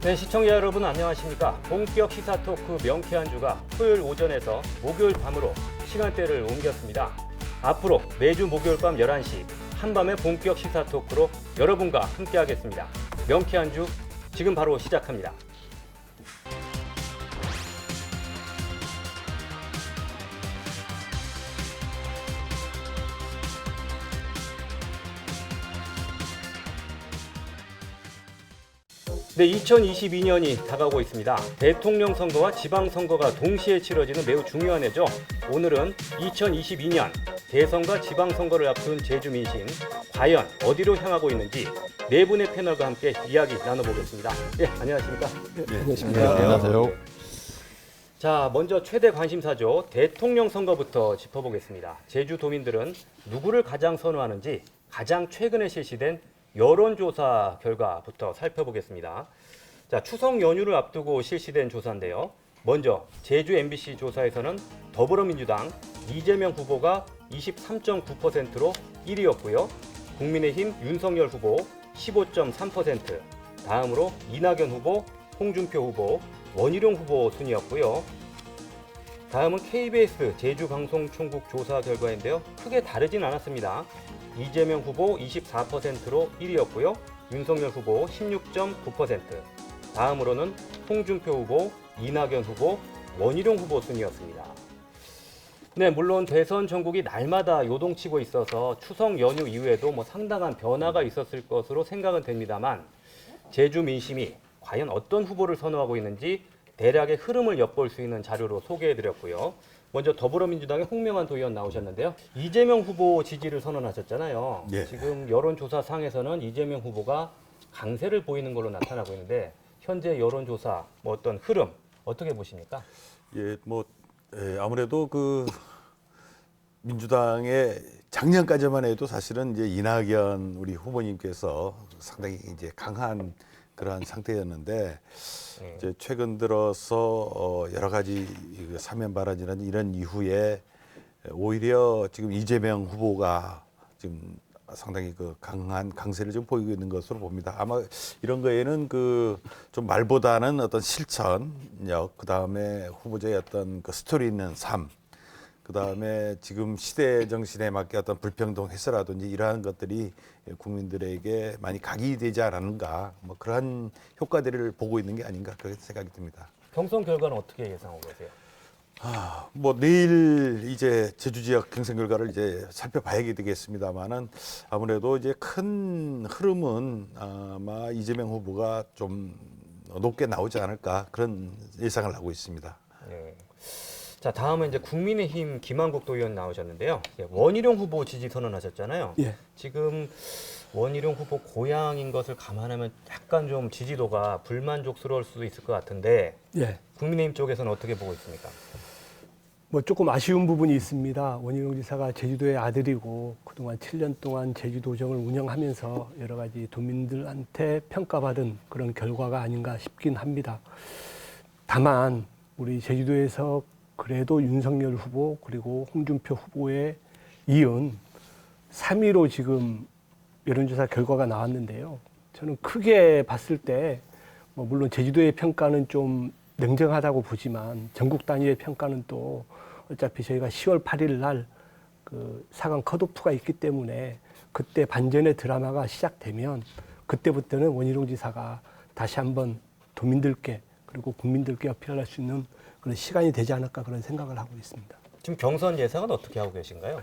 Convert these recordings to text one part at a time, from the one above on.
네, 시청자 여러분 안녕하십니까. 본격 시사 토크 명쾌한 주가 토요일 오전에서 목요일 밤으로 시간대를 옮겼습니다. 앞으로 매주 목요일 밤 11시 한밤의 본격 시사 토크로 여러분과 함께하겠습니다. 명쾌한 주 지금 바로 시작합니다. 네, 2022년이 다가오고 있습니다. 대통령 선거와 지방선거가 동시에 치러지는 매우 중요한 해죠. 오늘은 2022년 대선과 지방선거를 앞둔 제주 민심, 과연 어디로 향하고 있는지 네 분의 패널과 함께 이야기 나눠보겠습니다. 네, 안녕하십니까? 네, 안녕하세요. 자, 먼저 최대 관심사죠. 대통령 선거부터 짚어보겠습니다. 제주도민들은 누구를 가장 선호하는지 가장 최근에 실시된 여론조사 결과부터 살펴보겠습니다. 자, 추석 연휴를 앞두고 실시된 조사인데요. 먼저 제주 MBC 조사에서는 더불어민주당 이재명 후보가 23.9%로 1위였고요. 국민의힘 윤석열 후보 15.3%, 다음으로 이낙연 후보, 홍준표 후보, 원희룡 후보 순이었고요. 다음은 KBS 제주방송총국 조사 결과인데요. 크게 다르진 않았습니다. 이재명 후보 24%로 1위였고요. 윤석열 후보 16.9%, 다음으로는 홍준표 후보, 이낙연 후보, 원희룡 후보 순이었습니다. 네, 물론 대선 전국이 날마다 요동치고 있어서 추석 연휴 이후에도 상당한 변화가 있었을 것으로 생각은 됩니다만 제주 민심이 과연 어떤 후보를 선호하고 있는지 대략의 흐름을 엿볼 수 있는 자료로 소개해드렸고요. 먼저 더불어민주당의 홍명환 도의원 나오셨는데요. 이재명 후보 지지를 선언하셨잖아요. 예. 지금 여론조사상에서는 이재명 후보가 강세를 보이는 걸로 나타나고 있는데 현재 여론조사 어떤 흐름 어떻게 보십니까? 아무래도 민주당의 작년까지만 해도 사실은 이제 이낙연 우리 후보님께서 상당히 이제 강한 그러한 상태였는데 이제 최근 들어서 여러 가지 사면 발언이라는 이런 이후에 오히려 지금 이재명 후보가 지금 상당히 강한 강세를 좀 보이고 있는 것으로 봅니다. 아마 이런 거에는 좀 말보다는 어떤 실천력, 그 다음에 후보자의 어떤 스토리 있는 삶, 그 다음에 지금 시대 정신에 맞게 어떤 불평등 해소라든지 이러한 것들이 국민들에게 많이 각인되지 않았는가, 그러한 효과들을 보고 있는 게 아닌가 그렇게 생각이 듭니다. 경선 결과는 어떻게 예상하고 계세요? 내일 이제 제주 지역 경선 결과를 이제 살펴봐야 되겠습니다만은 아무래도 이제 큰 흐름은 아마 이재명 후보가 좀 높게 나오지 않을까 그런 예상을 하고 있습니다. 네. 자, 다음은 이제 국민의힘 김한국 도의원 나오셨는데요. 원희룡 후보 지지 선언하셨잖아요. 예. 지금 원희룡 후보 고향인 것을 감안하면 약간 좀 지지도가 불만족스러울 수도 있을 것 같은데 예. 국민의힘 쪽에서는 어떻게 보고 있습니까? 조금 아쉬운 부분이 있습니다. 원희룡 지사가 제주도의 아들이고 그동안 7년 동안 제주도정을 운영하면서 여러 가지 도민들한테 평가받은 그런 결과가 아닌가 싶긴 합니다. 다만 우리 제주도에서 그래도 윤석열 후보 그리고 홍준표 후보에 이은 3위로 지금 여론조사 결과가 나왔는데요. 저는 크게 봤을 때 물론 제주도의 평가는 좀 냉정하다고 보지만 전국 단위의 평가는 또 어차피 저희가 10월 8일 날 4강 컷오프가 있기 때문에 그때 반전의 드라마가 시작되면 그때부터는 원희룡 지사가 다시 한번 도민들께 그리고 국민들께 어필할 수 있는 그런 시간이 되지 않을까 그런 생각을 하고 있습니다. 지금 경선 예상은 어떻게 하고 계신가요?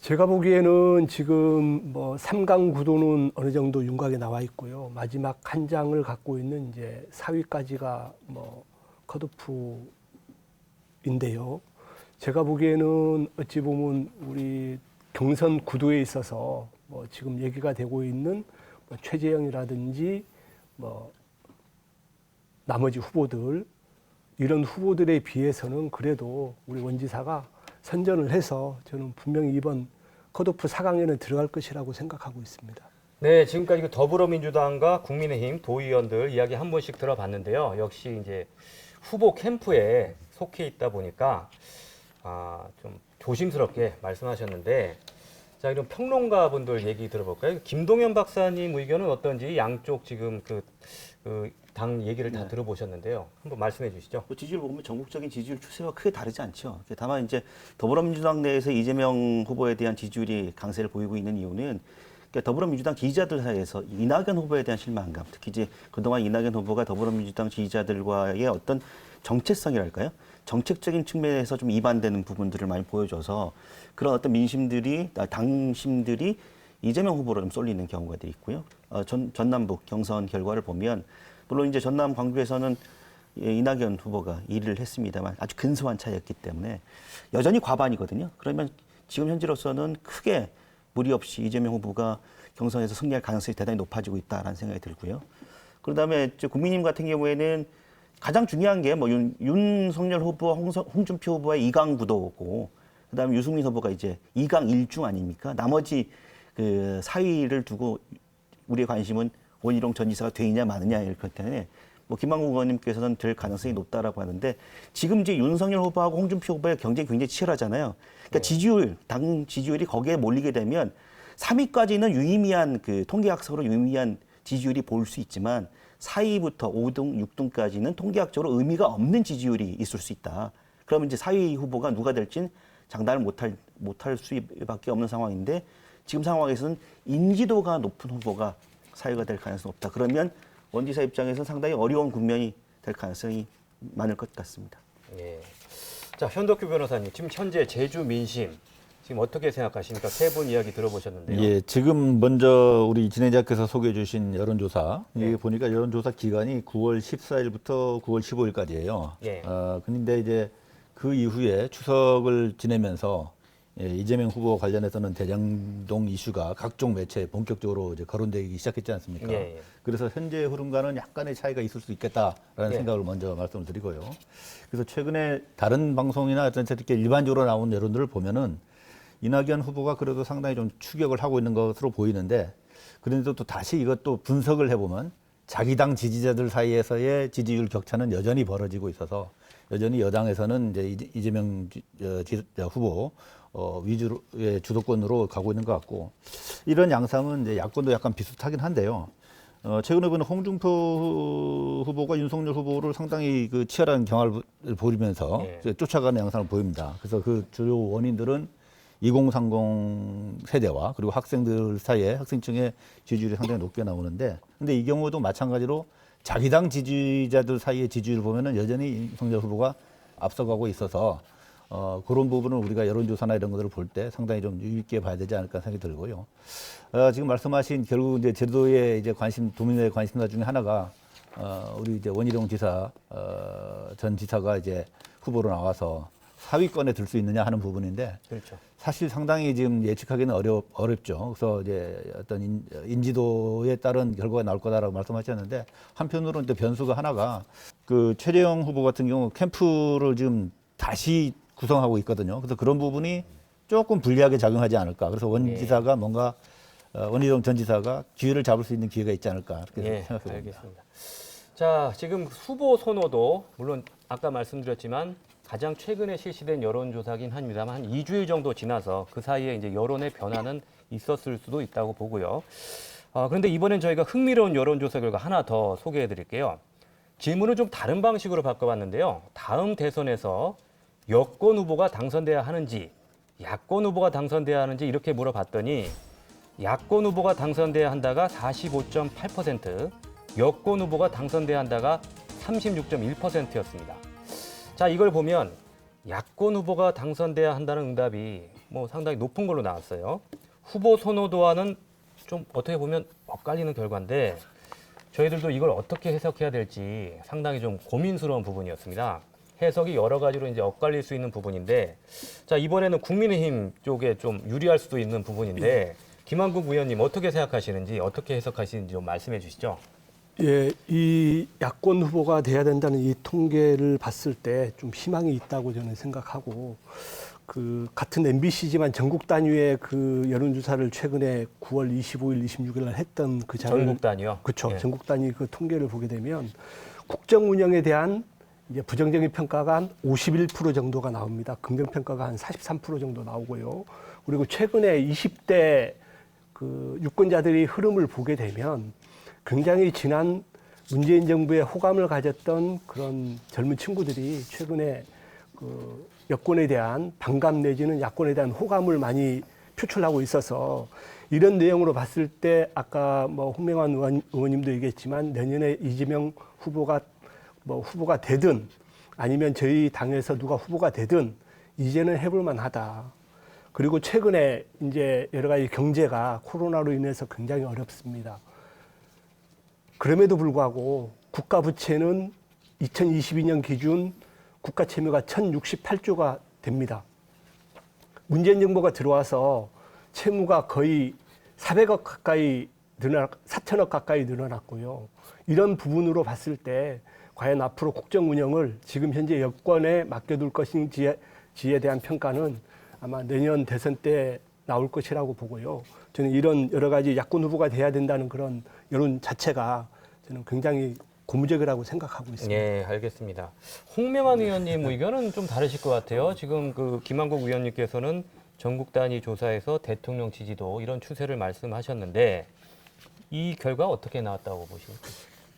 제가 보기에는 지금 3강 구도는 어느 정도 윤곽에 나와 있고요. 마지막 한 장을 갖고 있는 이제 4위까지가 컷오프인데요. 제가 보기에는 어찌 보면 우리 경선 구도에 있어서 지금 얘기가 되고 있는 최재형이라든지 나머지 후보들 이런 후보들에 비해서는 그래도 우리 원 지사가 선전을 해서 저는 분명히 이번 컷오프 4강에는 들어갈 것이라고 생각하고 있습니다. 네, 지금까지 더불어민주당과 국민의힘 도의원들 이야기 한 번씩 들어봤는데요. 역시 이제 후보 캠프에 속해 있다 보니까 좀 조심스럽게 말씀하셨는데 자, 그럼 평론가분들 얘기 들어볼까요? 김동현 박사님 의견은 어떤지 양쪽 지금 당 얘기를 다 들어보셨는데요. 한번 말씀해 주시죠. 뭐 지지율 보면 전국적인 지지율 추세와 크게 다르지 않죠. 다만 이제 더불어민주당 내에서 이재명 후보에 대한 지지율이 강세를 보이고 있는 이유는 그러니까 더불어민주당 지지자들 사이에서 이낙연 후보에 대한 실망감, 특히 이제 그동안 이낙연 후보가 더불어민주당 지지자들과의 어떤 정체성이랄까요? 정책적인 측면에서 좀 이반되는 부분들을 많이 보여줘서 그런 어떤 당심들이 이재명 후보로 좀 쏠리는 경우가 있고요. 전남북 경선 결과를 보면 물론 이제 전남 광주에서는 이낙연 후보가 1위를 했습니다만 아주 근소한 차이였기 때문에 여전히 과반이거든요. 그러면 지금 현재로서는 크게 무리 없이 이재명 후보가 경선에서 승리할 가능성이 대단히 높아지고 있다라는 생각이 들고요. 그다음에 국민의힘 같은 경우에는 가장 중요한 게 뭐 윤석열 후보와 홍준표 후보의 2강 구도고, 그다음에 유승민 후보가 이제 2강 1중 아닙니까? 나머지 그 사위를 두고 우리의 관심은 원희룡 전 지사가 되느냐 마느냐 이렇기 때문에 뭐 김만국 의원님께서는 될 가능성이 높다라고 하는데 지금 이제 윤석열 후보하고 홍준표 후보의 경쟁이 굉장히 치열하잖아요. 그러니까 지지율, 당 지지율이 거기에 몰리게 되면 3위까지는 유의미한 그 통계학적으로 유의미한 지지율이 보일 수 있지만 4위부터 5등, 6등까지는 통계학적으로 의미가 없는 지지율이 있을 수 있다. 그러면 이제 4위 후보가 누가 될진 장담을 못할 수밖에 없는 상황인데 지금 상황에서는 인지도가 높은 후보가 4위가 될 가능성이 없다. 그러면 원지사 입장에서는 상당히 어려운 국면이 될 가능성이 많을 것 같습니다. 예. 자, 현덕규 변호사님, 지금 현재 제주 민심 지금 어떻게 생각하십니까? 세 분 이야기 들어보셨는데요. 예, 지금 먼저 우리 진행자께서 소개해 주신 여론조사, 네. 이게 보니까 여론조사 기간이 9월 14일부터 9월 15일까지예요. 예. 근데 이제 그 이후에 추석을 지내면서 이재명 후보 관련해서는 대장동 이슈가 각종 매체에 본격적으로 이제 거론되기 시작했지 않습니까? 예, 예. 그래서 현재 흐름과는 약간의 차이가 있을 수 있겠다라는 예. 생각을 먼저 말씀을 드리고요. 그래서 최근에 다른 방송이나 어떤 이렇게 일반적으로 나온 여론들을 보면은 이낙연 후보가 그래도 상당히 좀 추격을 하고 있는 것으로 보이는데, 그런데도 또 다시 이것도 분석을 해보면 자기 당 지지자들 사이에서의 지지율 격차는 여전히 벌어지고 있어서 여전히 여당에서는 이제 이재명 후보 위주의 주도권으로 가고 있는 것 같고, 이런 양상은 이제 야권도 약간 비슷하긴 한데요. 최근에 보는 홍준표 후보가 윤석열 후보를 상당히 그 치열한 경합을 벌이면서 예. 쫓아가는 양상을 보입니다. 그래서 그 주요 원인들은 2030 세대와 그리고 학생들 사이에 학생층의 지지율이 상당히 높게 나오는데, 근데 이 경우도 마찬가지로 자기 당 지지자들 사이의 지지율을 보면은 여전히 윤석열 후보가 앞서가고 있어서 그런 부분을 우리가 여론조사나 이런 것들을 볼 때 상당히 좀 유의 있게 봐야 되지 않을까 생각이 들고요. 지금 말씀하신 결국 이제 제도의 이제 도민의 관심사 중에 하나가 우리 이제 원희룡 지사 전 지사가 이제 후보로 나와서 하위권에 들 수 있느냐 하는 부분인데, 그렇죠. 사실 상당히 지금 예측하기는 어렵죠. 그래서 이제 어떤 인지도에 따른 결과가 나올 거다라고 말씀하셨는데, 한편으로는 또 변수가 하나가 그 최재형 후보 같은 경우 캠프를 지금 다시 구성하고 있거든요. 그래서 그런 부분이 조금 불리하게 작용하지 않을까. 그래서 원 지사가 뭔가 원희룡 전 지사가 기회를 잡을 수 있는 기회가 있지 않을까 이렇게 생각합니다. 알겠습니다. 자, 지금 후보 선호도 물론 아까 말씀드렸지만 가장 최근에 실시된 여론조사긴 합니다만 한 2주일 정도 지나서 그 사이에 이제 여론의 변화는 있었을 수도 있다고 보고요. 그런데 이번엔 저희가 흥미로운 여론조사 결과 하나 더 소개해 드릴게요. 질문을 좀 다른 방식으로 바꿔봤는데요. 다음 대선에서 여권 후보가 당선돼야 하는지, 야권 후보가 당선돼야 하는지 이렇게 물어봤더니 야권 후보가 당선돼야 한다가 45.8%, 여권 후보가 당선돼야 한다가 36.1%였습니다. 자, 이걸 보면 야권 후보가 당선돼야 한다는 응답이 뭐 상당히 높은 걸로 나왔어요. 후보 선호도와는 좀 어떻게 보면 엇갈리는 결과인데 저희들도 이걸 어떻게 해석해야 될지 상당히 좀 고민스러운 부분이었습니다. 해석이 여러 가지로 이제 엇갈릴 수 있는 부분인데, 자, 이번에는 국민의힘 쪽에 좀 유리할 수도 있는 부분인데 김한국 의원님 어떻게 생각하시는지, 어떻게 해석하시는지 좀 말씀해 주시죠. 예, 이 야권 후보가 돼야 된다는 이 통계를 봤을 때 좀 희망이 있다고 저는 생각하고, 그 같은 MBC지만 전국 단위의 그 여론조사를 최근에 9월 25일, 26일 날 했던 그 자료를 전국 단위요? 그렇죠. 예. 전국 단위 그 통계를 보게 되면 국정 운영에 대한 이제 부정적인 평가가 한 51% 정도가 나옵니다. 긍정 평가가 한 43% 정도 나오고요. 그리고 최근에 20대 그 유권자들이 흐름을 보게 되면 굉장히 지난 문재인 정부의 호감을 가졌던 그런 젊은 친구들이 최근에 그 여권에 대한 반감 내지는 야권에 대한 호감을 많이 표출하고 있어서 이런 내용으로 봤을 때 아까 뭐 홍명환 의원님도 얘기했지만 내년에 이재명 후보가 뭐 후보가 되든 아니면 저희 당에서 누가 후보가 되든 이제는 해볼 만하다. 그리고 최근에 이제 여러 가지 경제가 코로나로 인해서 굉장히 어렵습니다. 그럼에도 불구하고 국가 부채는 2022년 기준 국가 채무가 1,068조가 됩니다. 문재인 정부가 들어와서 채무가 거의 400억 가까이 4천억 가까이 늘어났고요. 이런 부분으로 봤을 때 과연 앞으로 국정 운영을 지금 현재 여권에 맡겨둘 것인지에 대한 평가는 아마 내년 대선 때 나올 것이라고 보고요. 저는 이런 여러 가지 야권 후보가 돼야 된다는 그런 여론 자체가 저는 굉장히 고무적이라고 생각하고 있습니다. 예, 알겠습니다. 홍명환 의원님 의견은 좀 다르실 것 같아요. 지금 그 김한국 의원님께서는 전국 단위 조사에서 대통령 지지도 이런 추세를 말씀하셨는데 이 결과 어떻게 나왔다고 보십니까?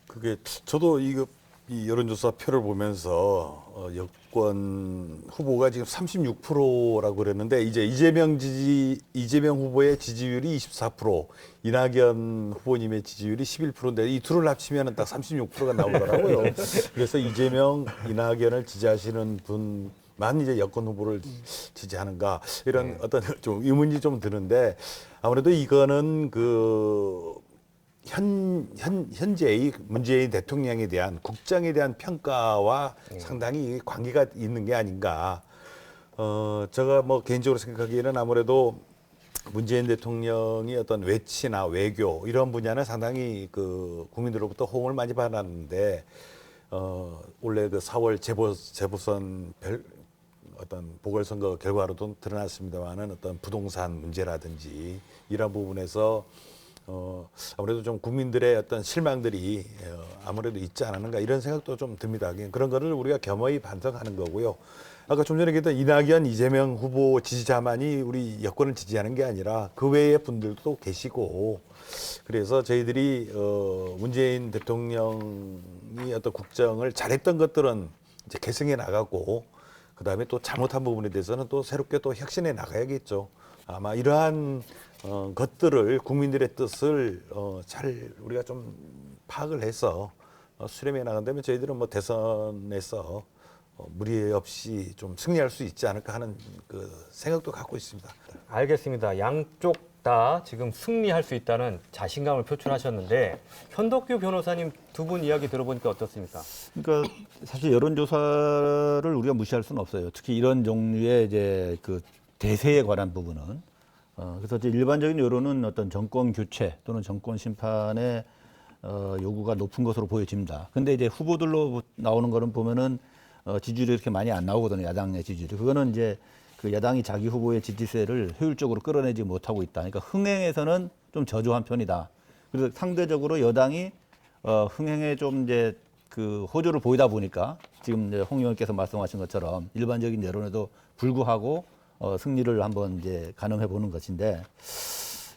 그게 저도 이 여론조사 표를 보면서 여권 후보가 지금 36%라고 그랬는데 이제 이재명 후보의 지지율이 24%, 이낙연 후보님의 지지율이 11%인데 이 둘을 합치면 딱 36%가 나오더라고요. 그래서 이재명, 이낙연을 지지하시는 분만 이제 여권 후보를 지지하는가 이런 어떤 좀 의문이 좀 드는데 아무래도 이거는 현재의 문재인 대통령에 대한 국정에 대한 평가와 상당히 관계가 있는 게 아닌가. 제가 뭐 개인적으로 생각하기에는 아무래도 문재인 대통령이 어떤 외치나 외교 이런 분야는 상당히 그 국민들로부터 호응을 많이 받았는데 올해 그 4월 재보선 어떤 보궐선거 결과로도 드러났습니다만은 어떤 부동산 문제라든지 이런 부분에서 아무래도 좀 국민들의 어떤 실망들이 아무래도 있지 않았는가 이런 생각도 좀 듭니다. 그런 거를 우리가 겸허히 반성하는 거고요. 아까 좀 전에 얘기했던 이낙연, 이재명 후보 지지자만이 우리 여권을 지지하는 게 아니라 그 외의 분들도 계시고 그래서 저희들이 문재인 대통령이 어떤 국정을 잘했던 것들은 이제 개성해 나가고 그다음에 또 잘못한 부분에 대해서는 또 새롭게 또 혁신해 나가야겠죠. 아마 이러한 것들을 국민들의 뜻을 잘 우리가 좀 파악을 해서 수렴해 나간다면 저희들은 뭐 대선에서 무리 없이 좀 승리할 수 있지 않을까 하는 그 생각도 갖고 있습니다. 알겠습니다. 양쪽 다 지금 승리할 수 있다는 자신감을 표출하셨는데 현덕규 변호사님 두 분 이야기 들어보니까 어떻습니까? 그러니까 사실 여론조사를 우리가 무시할 수는 없어요. 특히 이런 종류의 이제 그 대세에 관한 부분은. 그래서 이제 일반적인 여론은 어떤 정권 교체 또는 정권 심판의 요구가 높은 것으로 보여집니다. 근데 이제 후보들로 나오는 거는 보면은 지지율이 이렇게 많이 안 나오거든요. 야당의 지지율이. 그거는 이제 그 야당이 자기 후보의 지지세를 효율적으로 끌어내지 못하고 있다. 그러니까 흥행에서는 좀 저조한 편이다. 그래서 상대적으로 여당이 흥행에 좀 이제 그 호조를 보이다 보니까 지금 이제 홍 의원께서 말씀하신 것처럼 일반적인 여론에도 불구하고 승리를 한번 이제 가늠해 보는 것인데,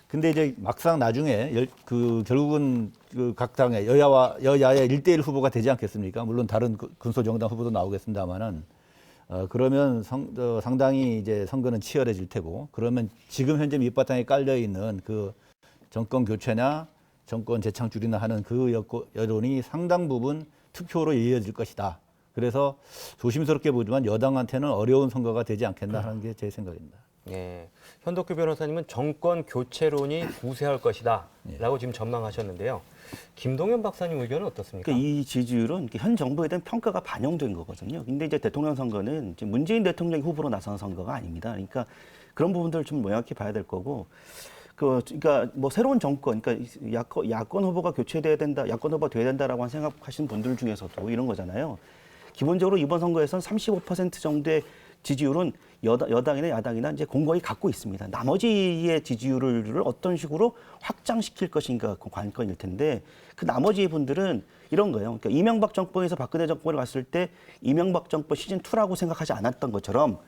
근데 이제 막상 나중에 결국은 그 각 당의 여야의 1대1 후보가 되지 않겠습니까? 물론 다른 근소정당 후보도 나오겠습니다만은 그러면 상당히 이제 선거는 치열해질 테고, 그러면 지금 현재 밑바탕에 깔려 있는 그 정권 교체나 정권 재창출이나 하는 그 여론이 상당 부분 투표로 이어질 것이다. 그래서 조심스럽게 보지만 여당한테는 어려운 선거가 되지 않겠나 하는 게 제 생각입니다. 예, 현덕규 변호사님은 정권 교체론이 우세할 것이다라고 지금 전망하셨는데요. 김동연 박사님 의견은 어떻습니까? 그러니까 이 지지율은 현 정부에 대한 평가가 반영된 거거든요. 근데 이제 대통령 선거는 지금 문재인 대통령이 후보로 나선 선거가 아닙니다. 그러니까 그런 부분들을 좀 명확히 봐야 될 거고, 그러니까 뭐 새로운 정권, 그러니까 야권 후보가 교체돼야 된다, 야권 후보가 돼야 된다라고 생각하시는 분들 중에서도 이런 거잖아요. 기본적으로 이번 선거에서는 35% 정도의 지지율은 여당이나 야당이나 이제 공거히 갖고 있습니다. 나머지의 지지율을 어떤 식으로 확장시킬 것인가 그 관건일 텐데 그 나머지 분들은 이런 거예요. 그러니까 이명박 정권에서 박근혜 정권을 갔을 때 이명박 정권 시즌 2라고 생각하지 않았던 것처럼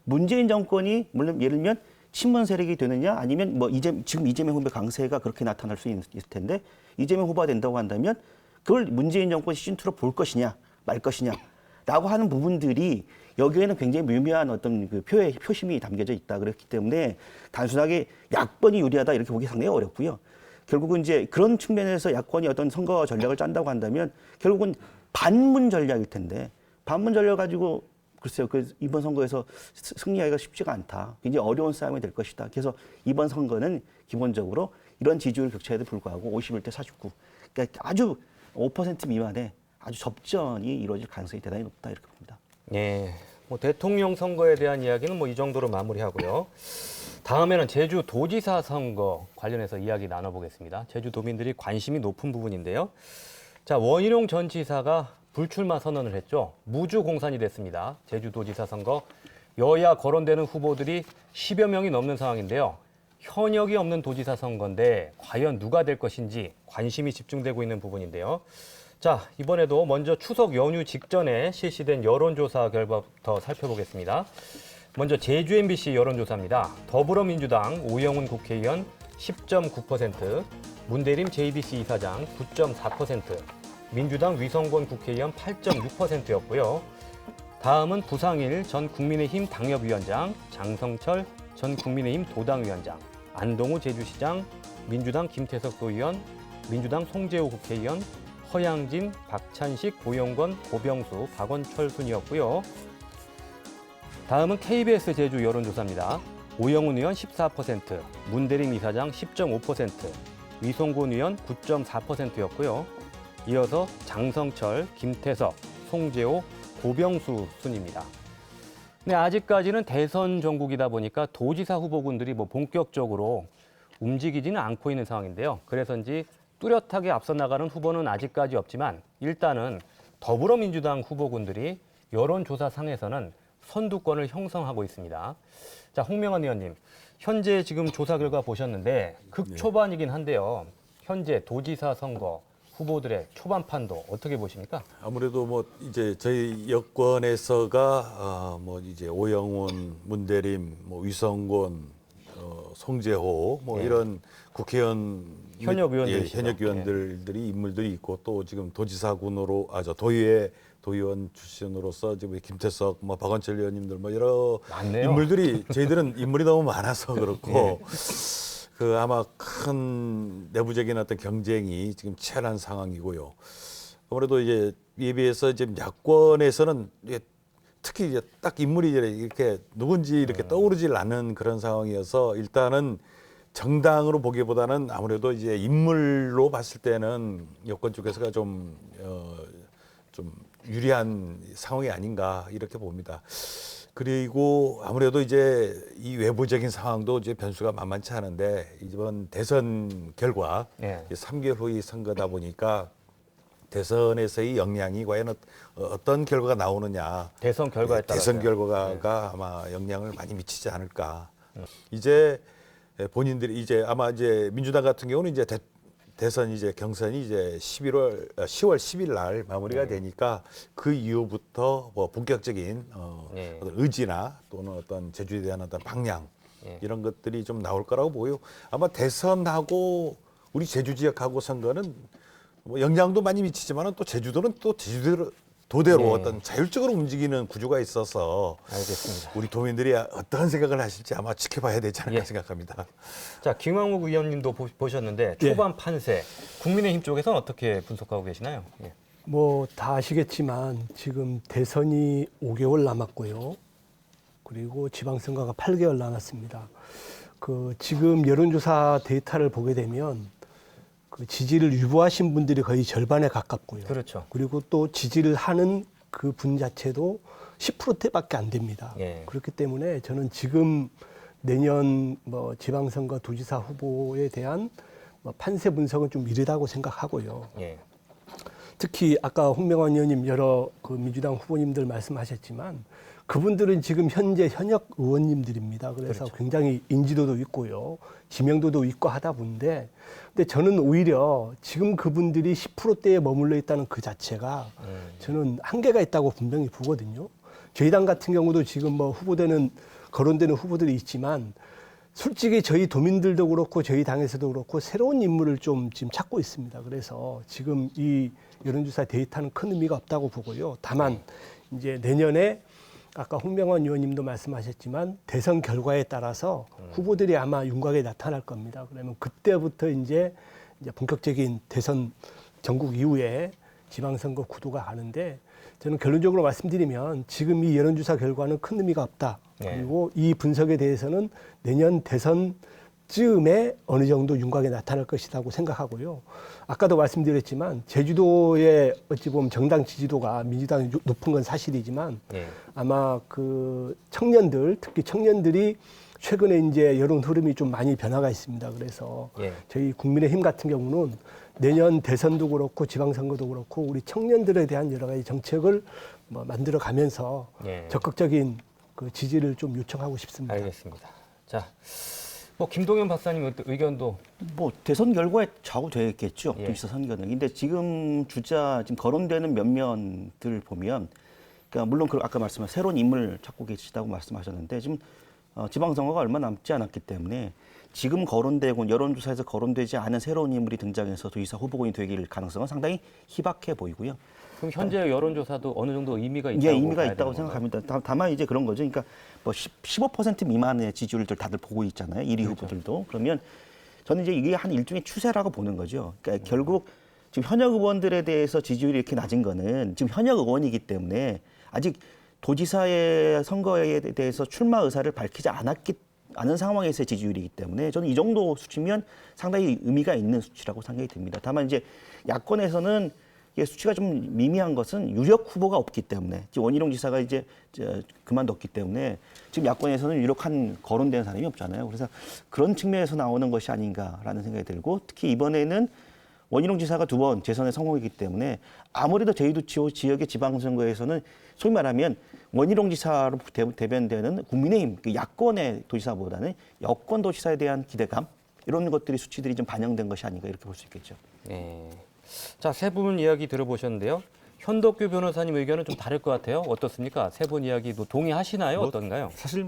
문재인 정권이 물론 예를 들면 친문 세력이 되느냐 아니면 뭐 지금 이재명 후보의 강세가 그렇게 나타날 수 있을 텐데 이재명 후보가 된다고 한다면 그걸 문재인 정권 시즌 2로 볼 것이냐 말 것이냐라고 하는 부분들이 여기에는 굉장히 미묘한 어떤 그 표심이 담겨져 있다 그렇기 때문에 단순하게 야권이 유리하다 이렇게 보기 상당히 어렵고요. 결국은 이제 그런 측면에서 야권이 어떤 선거 전략을 짠다고 한다면 결국은 반문 전략일 텐데 반문 전략 가지고 글쎄요, 이번 선거에서 승리하기가 쉽지가 않다. 굉장히 어려운 싸움이 될 것이다. 그래서 이번 선거는 기본적으로 이런 지지율 격차에도 불구하고 51대 49. 그러니까 아주 5% 미만의 아주 접전이 이루어질 가능성이 대단히 높다 이렇게 봅니다. 예, 뭐 대통령 선거에 대한 이야기는 뭐 이 정도로 마무리하고요. 다음에는 제주 도지사 선거 관련해서 이야기 나눠보겠습니다. 제주도민들이 관심이 높은 부분인데요. 자, 원희룡 전 지사가 불출마 선언을 했죠. 무주공산이 됐습니다. 제주도지사 선거 여야 거론되는 후보들이 10여 명이 넘는 상황인데요. 현역이 없는 도지사 선거인데 과연 누가 될 것인지 관심이 집중되고 있는 부분인데요. 자, 이번에도 먼저 추석 연휴 직전에 실시된 여론조사 결과부터 살펴보겠습니다. 먼저 제주 MBC 여론조사입니다. 더불어민주당 오영훈 국회의원 10.9%, 문대림 JBC 이사장 9.4%, 민주당 위성권 국회의원 8.6%였고요. 다음은 부상일 전 국민의힘 당협위원장, 장성철 전 국민의힘 도당위원장, 안동우 제주시장, 민주당 김태석 도의원, 민주당 송재호 국회의원, 허양진, 박찬식, 고영건, 고병수, 박원철 순이었고요. 다음은 KBS 제주 여론조사입니다. 오영훈 의원 14%, 문대림 이사장 10.5%, 위성권 의원 9.4%였고요. 이어서 장성철, 김태석, 송재호, 고병수 순입니다. 네, 아직까지는 대선 전국이다 보니까 도지사 후보군들이 뭐 본격적으로 움직이지는 않고 있는 상황인데요. 그래서인지 뚜렷하게 앞서 나가는 후보는 아직까지 없지만 일단은 더불어민주당 후보군들이 여론조사상에서는 선두권을 형성하고 있습니다. 자, 홍명환 의원님, 현재 지금 조사 결과 보셨는데 극초반이긴 한데요. 현재 도지사 선거 후보들의 초반판도 어떻게 보십니까? 아무래도 뭐 이제 저희 여권에서가 뭐 이제 오영훈, 문대림, 뭐 위성권, 송재호 뭐 예. 이런 국회의원 현역 의원들이시죠. 현역 의원들이 인물들이 있고 또 지금 도지사군으로 도의원 출신으로서 지금 김태석, 뭐 박원철 의원님들 뭐 여러 많네요. 인물들이 저희들은 인물이 너무 많아서 그렇고 그 아마 큰 내부적인 어떤 경쟁이 지금 치열한 상황이고요. 아무래도 이제 이에 비해서 지금 야권에서는 이제 특히 이제 딱 인물이 이렇게 누군지 이렇게 떠오르질 않는 그런 상황이어서 일단은 정당으로 보기보다는 아무래도 이제 인물로 봤을 때는 여권 쪽에서가 좀 유리한 상황이 아닌가 이렇게 봅니다. 그리고 아무래도 이제 이 외부적인 상황도 이제 변수가 만만치 않은데 이번 대선 결과 예. 3개월 후의 선거다 보니까 대선에서의 영향이 과연 어떤 결과가 나오느냐. 대선 결과에 따라서 대선 결과가 아마 영향을 많이 미치지 않을까. 이제 본인들이 이제 아마 이제 민주당 같은 경우는 이제 대선 이제 경선이 이제 10월 10일 날 마무리가 되니까 그 이후부터 뭐 본격적인 네. 어떤 의지나 또는 어떤 제주에 대한 어떤 방향 이런 것들이 좀 나올 거라고 보고요. 아마 대선하고 우리 제주 지역하고 선거는 뭐 영향도 많이 미치지만은 또 제주도는 또 도대로 네. 어떤 자율적으로 움직이는 구조가 있어서 알겠습니다. 우리 도민들이 어떤 생각을 하실지 아마 지켜봐야 되지 않을까 예. 생각합니다. 자, 김광욱 의원님도 보셨는데 초반 판세, 국민의힘 쪽에서는 어떻게 분석하고 계시나요? 예. 뭐 다 아시겠지만 지금 대선이 5개월 남았고요. 그리고 지방선거가 8개월 남았습니다. 그 지금 여론조사 데이터를 보게 되면 그 지지를 유보하신 분들이 거의 절반에 가깝고요. 그렇죠. 그리고 또 지지를 하는 그 분 자체도 10%대밖에 안 됩니다. 예. 그렇기 때문에 저는 지금 내년 뭐 지방선거 도지사 후보에 대한 뭐 판세 분석은 좀 이르다고 생각하고요. 예. 특히 아까 홍명환 의원님 여러 그 민주당 후보님들 말씀하셨지만 그분들은 지금 현재 현역 의원님들입니다. 그래서 굉장히 인지도도 있고요. 지명도도 있고 하다 보는데 근데 저는 오히려 지금 그분들이 10%대에 머물러 있다는 그 자체가 저는 한계가 있다고 분명히 보거든요. 저희 당 같은 경우도 지금 뭐 거론되는 후보들이 있지만 솔직히 저희 도민들도 그렇고 저희 당에서도 그렇고 새로운 인물을 좀 지금 찾고 있습니다. 그래서 지금 이 여론조사 데이터는 큰 의미가 없다고 보고요. 다만 이제 내년에 아까 홍명원 의원님도 말씀하셨지만 대선 결과에 따라서 후보들이 아마 윤곽에 나타날 겁니다. 그러면 그때부터 이제 본격적인 대선 전국 이후에 지방선거 구도가 가는데 저는 결론적으로 말씀드리면 지금 이 여론조사 결과는 큰 의미가 없다. 그리고 이 분석에 대해서는 내년 대선쯤에 어느 정도 윤곽에 나타날 것이라고 생각하고요. 아까도 말씀드렸지만 제주도의 어찌 보면 정당 지지도가 민주당이 높은 건 사실이지만 아마 그 청년들, 특히 청년들이 최근에 이제 여론 흐름이 좀 많이 변화가 있습니다. 그래서 저희 국민의힘 같은 경우는 내년 대선도 그렇고 지방선거도 그렇고 우리 청년들에 대한 여러 가지 정책을 만들어 가면서 적극적인 그 지지를 좀 요청하고 싶습니다. 알겠습니다. 자, 뭐 김동연 박사님 의견도 뭐 대선 결과에 좌우되겠죠. 도지사 선거는. 근데 지금 지금 거론되는 면면들 보면, 그러니까 물론 아까 말씀하신 새로운 인물 찾고 계시다고 말씀하셨는데 지금 지방선거가 얼마 남지 않았기 때문에 지금 거론되고 여론조사에서 거론되지 않은 새로운 인물이 등장해서 도지사 후보군이 되길 가능성은 상당히 희박해 보이고요. 그럼 현재 여론조사도 어느 정도 의미가 있다고 의미가 있다고 생각합니다. 다만 이제 그런 거죠. 그러니까 뭐 15% 미만의 지지율들 다들 보고 있잖아요. 1위 후보들도. 그러면 저는 이제 이게 한 일종의 추세라고 보는 거죠. 그러니까 결국 지금 현역 의원들에 대해서 지지율이 이렇게 낮은 거는 지금 현역 의원이기 때문에 아직 도지사의 선거에 대해서 출마 의사를 밝히지 않은 상황에서의 지지율이기 때문에 저는 이 정도 수치면 상당히 의미가 있는 수치라고 생각이 듭니다. 다만 이제 야권에서는 이게 수치가 좀 미미한 것은 유력 후보가 없기 때문에 지금 원희룡 지사가 이제 그만뒀기 때문에 지금 야권에서는 유력한 거론되는 사람이 없잖아요. 그래서 그런 측면에서 나오는 것이 아닌가라는 생각이 들고 특히 이번에는 원희룡 지사가 2번 재선에 성공했기 때문에 아무래도 제주도 지역의 지방선거에서는 소위 말하면 원희룡 지사로 대변되는 국민의힘 그 야권의 도지사보다는 여권 도지사에 대한 기대감 이런 것들이 수치들이 좀 반영된 것이 아닌가 이렇게 볼 수 있겠죠. 네. 자, 세 분 이야기 들어보셨는데요. 현덕규 변호사님 의견은 좀 다를 것 같아요. 어떻습니까? 세 분 이야기도 동의하시나요? 어떤가요? 사실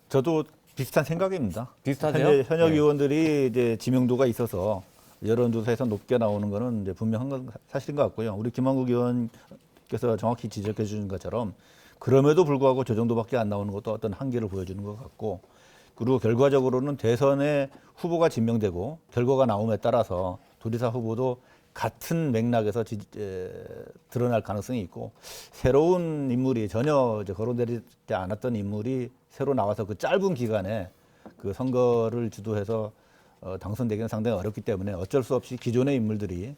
저도 비슷한 생각입니다. 비슷하세요? 현역 의원들이 이제 지명도가 있어서 여론조사에서 높게 나오는 거는 이제 분명한 건 사실인 것 같고요. 우리 김한국 의원께서 정확히 지적해 주신 것처럼 그럼에도 불구하고 저 정도밖에 안 나오는 것도 어떤 한계를 보여주는 것 같고 그리고 결과적으로는 대선에 후보가 지명되고 결과가 나옴에 따라서 도지사 후보도 같은 맥락에서 드러날 가능성이 있고 새로운 인물이 전혀 거론되지 않았던 인물이 새로 나와서 그 짧은 기간에 그 선거를 주도해서 당선되기는 상당히 어렵기 때문에 어쩔 수 없이 기존의 인물들이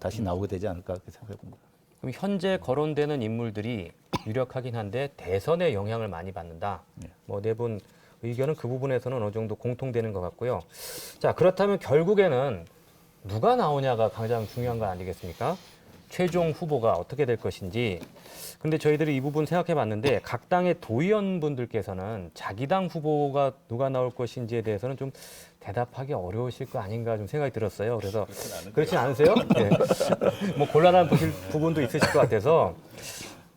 다시 나오게 되지 않을까 그렇게 생각해 봅니다. 그럼 현재 거론되는 인물들이 유력하긴 한데 대선에 영향을 많이 받는다. 뭐 네 분 의견은 그 부분에서는 어느 정도 공통되는 것 같고요. 자, 그렇다면 결국에는 누가 나오냐가 가장 중요한 거 아니겠습니까? 최종 후보가 어떻게 될 것인지. 근데 저희들이 이 부분 생각해 봤는데 각 당의 도의원분들께서는 자기 당 후보가 누가 나올 것인지에 대해서는 좀 대답하기 어려우실 거 아닌가 좀 생각이 들었어요. 그래서 그렇진 않으세요? 네. 뭐 곤란한 부분도 있으실 것 같아서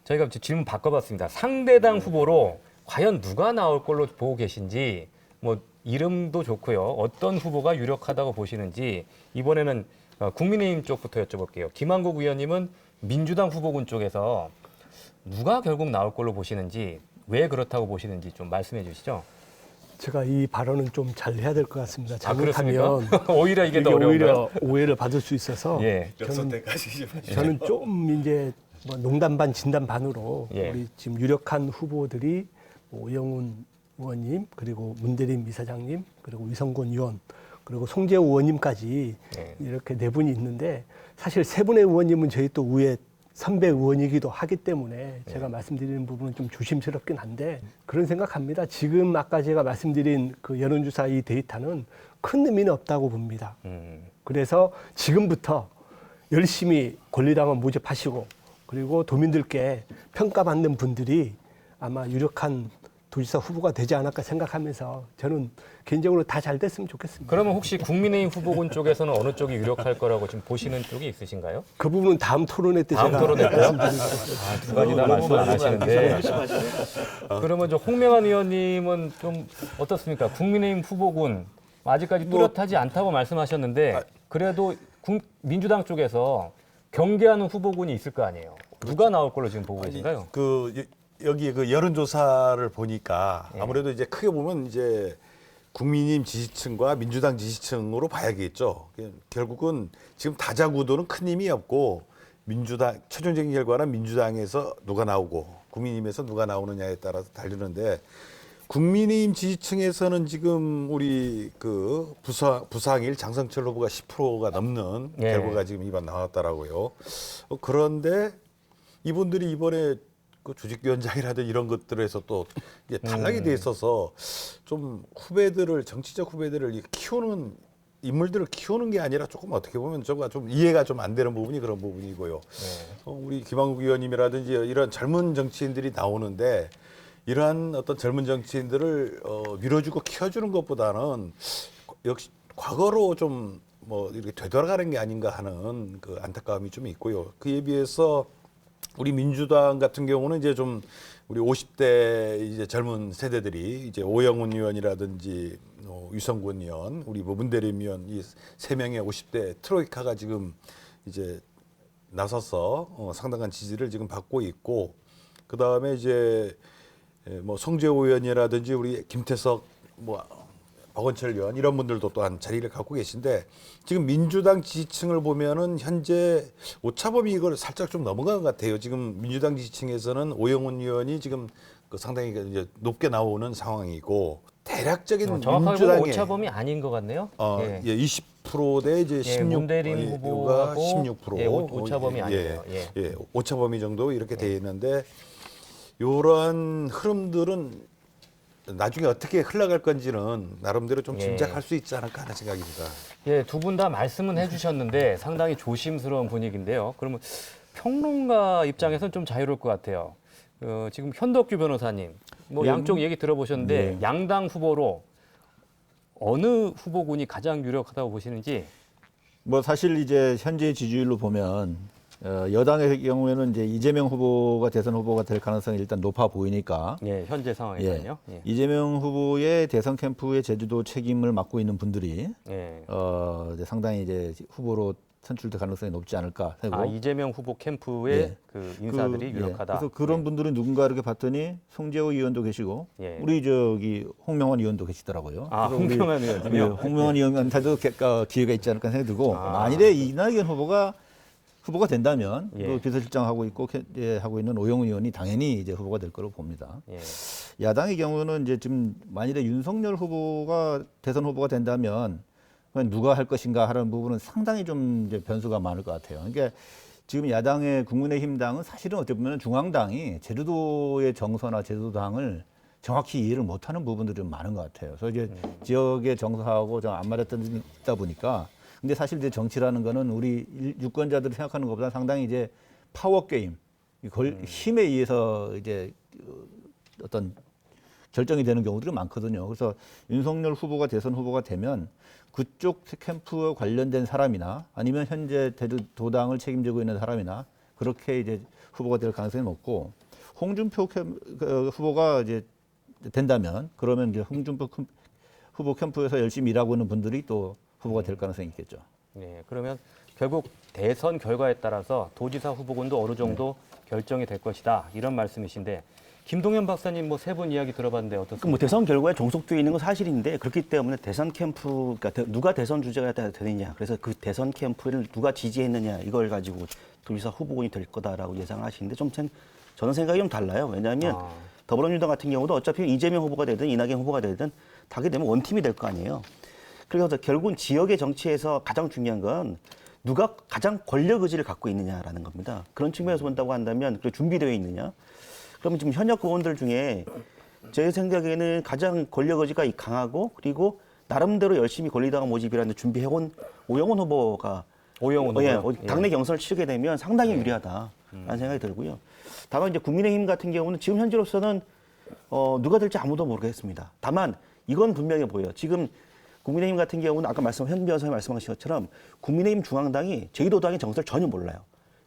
저희가 질문 바꿔봤습니다. 상대당 후보로 과연 누가 나올 걸로 보고 계신지 뭐 이름도 좋고요. 어떤 후보가 유력하다고 보시는지 이번에는 국민의힘 쪽부터 여쭤볼게요. 김한국 의원님은 민주당 후보군 쪽에서 누가 결국 나올 걸로 보시는지 왜 그렇다고 보시는지 좀 말씀해 주시죠. 제가 이 발언은 좀 잘 해야 될 것 같습니다. 그렇습니까? 잘못하면 오히려 이게 더 어려운가요? 오히려 오해를 받을 수 있어서 예. 저는 좀 이제 뭐 농담 반 진담 반으로 예. 우리 지금 유력한 후보들이 오영훈 의원님 그리고 문대림 이사장님 그리고 위성곤 의원 그리고 송재호 의원님까지 이렇게 네 분이 있는데 사실 세 분의 의원님은 저희 또 위에 선배 의원이기도 하기 때문에 제가 말씀드리는 부분은 좀 조심스럽긴 한데 그런 생각합니다. 지금 아까 제가 말씀드린 그 여론조사 이 데이터는 큰 의미는 없다고 봅니다. 그래서 지금부터 열심히 권리당원 모집하시고 그리고 도민들께 평가받는 분들이 아마 유력한 도지사 후보가 되지 않을까 생각하면서 저는 개인적으로 다 잘 됐으면 좋겠습니다. 그러면 혹시 국민의힘 후보군 쪽에서는 어느 쪽이 유력할 거라고 지금 보시는 쪽이 있으신가요? 그 부분은 다음 토론회 때 다음 제가 토론회 때요? 말씀드리겠습니다. 두 가지 다 말씀 안 하시는데. 그러면 저 홍명환 의원님은 좀 어떻습니까? 국민의힘 후보군 아직까지 뚜렷하지 않다고 말씀하셨는데 그래도 민주당 쪽에서 경계하는 후보군이 있을 거 아니에요. 누가 나올 걸로 지금 보고 계신가요? 여기 그 여론조사를 보니까 예. 아무래도 이제 크게 보면 이제 국민의힘 지지층과 민주당 지지층으로 봐야겠죠. 결국은 지금 다자구도는 큰 힘이 없고 민주당 최종적인 결과는 민주당에서 누가 나오고 국민의힘에서 누가 나오느냐에 따라서 달리는데 국민의힘 지지층에서는 지금 우리 그 부상일 장성철 후보가 10%가 넘는 예. 결과가 지금 이번 나왔더라고요. 그런데 이분들이 이번에 그 조직위원장이라든지 이런 것들에서 또 이제 탈락이 돼 있어서 좀 정치적 후배들을 키우는 인물들을 키우는 게 아니라 조금 어떻게 보면 저가 좀 이해가 좀 안 되는 부분이 그런 부분이고요. 우리 김한국 의원님이라든지 이런 젊은 정치인들이 나오는데 이러한 어떤 젊은 정치인들을 밀어주고 키워주는 것보다는 역시 과거로 좀 뭐 이렇게 되돌아가는 게 아닌가 하는 그 안타까움이 좀 있고요. 그에 비해서 우리 민주당 같은 경우는 이제 좀 우리 50대 이제 젊은 세대들이 이제 오영훈 의원이라든지 유성군 의원, 우리 문대림 의원 이 세 명의 50대 트로이카가 지금 이제 나서서 상당한 지지를 지금 받고 있고 그 다음에 이제 뭐 송재호 의원이라든지 우리 김태석 뭐 박원철 의원 이런 분들도 또한 자리를 갖고 계신데 지금 민주당 지지층을 보면은 현재 오차범위 이걸 살짝 좀 넘어간 것 같아요. 지금 민주당 지지층에서는 오영훈 의원이 지금 그 상당히 이제 높게 나오는 상황이고 대략적인 정확하게 보면 민주당의 오차범위 아닌 것 같네요. 예, 20%대 이제 16, 문대림 후보하고 16%, 예, 오차범위 아니에요. 예, 오차범위 정도 이렇게 돼 있는데 이러한 흐름들은 나중에 어떻게 흘러갈 건지는 나름대로 좀 짐작할 수 있지 않을까 하는 생각입니다. 예, 두 분 다 말씀은 해주셨는데 상당히 조심스러운 분위기인데요. 그러면 평론가 입장에서는 좀 자유로울 것 같아요. 지금 현덕규 변호사님, 뭐 양쪽 얘기 들어보셨는데 양당 후보로 어느 후보군이 가장 유력하다고 보시는지? 뭐 사실 이제 현재 지지율로 보면 여당의 경우에는 이제 이재명 후보가 대선 후보가 될 가능성이 일단 높아 보이니까 예, 현재 상황에서는요. 예. 이재명 후보의 대선 캠프의 제주도 책임을 맡고 있는 분들이 예. 이제 상당히 이제 후보로 선출될 가능성이 높지 않을까 하고 이재명 후보 캠프의 예. 그 인사들이 유력하다. 그래서 그런 예. 분들이 누군가 이렇게 봤더니 송재호 의원도 계시고 예. 우리 저기 홍명환 의원도 계시더라고요. 아, 그래서 우리 홍명환 의원님이요? 예, 홍명환 의원한테도 기회가 있지 않을까 생각이 들고 만일에 이낙연 후보가 된다면 예. 또 비서실장하고 있고 하고 있는 오영훈 의원이 당연히 이제 후보가 될 거로 봅니다. 예. 야당의 경우는 이제 지금 만일에 윤석열 후보가 대선 후보가 된다면 그건 누가 할 것인가 하는 부분은 상당히 좀 이제 변수가 많을 것 같아요. 그러니까 지금 야당의 국민의힘 당은 사실은 어떻게 보면 중앙당이 제주도의 정서나 제주도당을 정확히 이해를 못하는 부분들이 좀 많은 것 같아요. 그래서 이제 지역의 정서하고 좀 안 맞았다 보니까 근데 사실 이제 정치라는 거는 우리 유권자들이 생각하는 것보다 상당히 이제 파워 게임, 힘에 의해서 이제 어떤 결정이 되는 경우들이 많거든요. 그래서 윤석열 후보가 대선 후보가 되면 그쪽 캠프와 관련된 사람이나 아니면 현재 제주도당을 책임지고 있는 사람이나 그렇게 이제 후보가 될 가능성이 높고 홍준표 후보가 이제 된다면 그러면 이제 홍준표 후보 캠프에서 열심히 일하고 있는 분들이 또 후보가 될 가능성이 있겠죠. 네, 그러면 결국 대선 결과에 따라서 도지사 후보군도 어느 정도 결정이 될 것이다 이런 말씀이신데 김동연 박사님 뭐 세 분 이야기 들어봤는데 어떻습니까? 뭐 대선 결과에 종속되어 있는 건 사실인데 그렇기 때문에 대선 캠프 그러니까 누가 대선 주자가 되느냐 그래서 그 대선 캠프를 누가 지지했느냐 이걸 가지고 도지사 후보군이 될 거다라고 예상하시는데 좀 저는 생각이 좀 달라요. 왜냐하면 더불어민주당 같은 경우도 어차피 이재명 후보가 되든 이낙연 후보가 되든 타게 되면 원팀이 될 거 아니에요. 그래서 결국은 지역의 정치에서 가장 중요한 건 누가 가장 권력 의지를 갖고 있느냐라는 겁니다. 그런 측면에서 본다고 한다면 준비되어 있느냐. 그러면 지금 현역 의원들 중에 제 생각에는 가장 권력 의지가 강하고 그리고 나름대로 열심히 권리당원 모집이라는 준비해온 오영훈 후보가 오영훈 후보요? 당내 경선을 치르게 되면 상당히 유리하다. 라는 생각이 들고요. 다만 이제 국민의힘 같은 경우는 지금 현재로서는 누가 될지 아무도 모르겠습니다. 다만 이건 분명해 보여요. 지금 국민의힘 같은 경우는 아까 현 변호사님 말씀하신 것처럼 국민의힘 중앙당이 제2도당의 정서를 전혀 몰라요.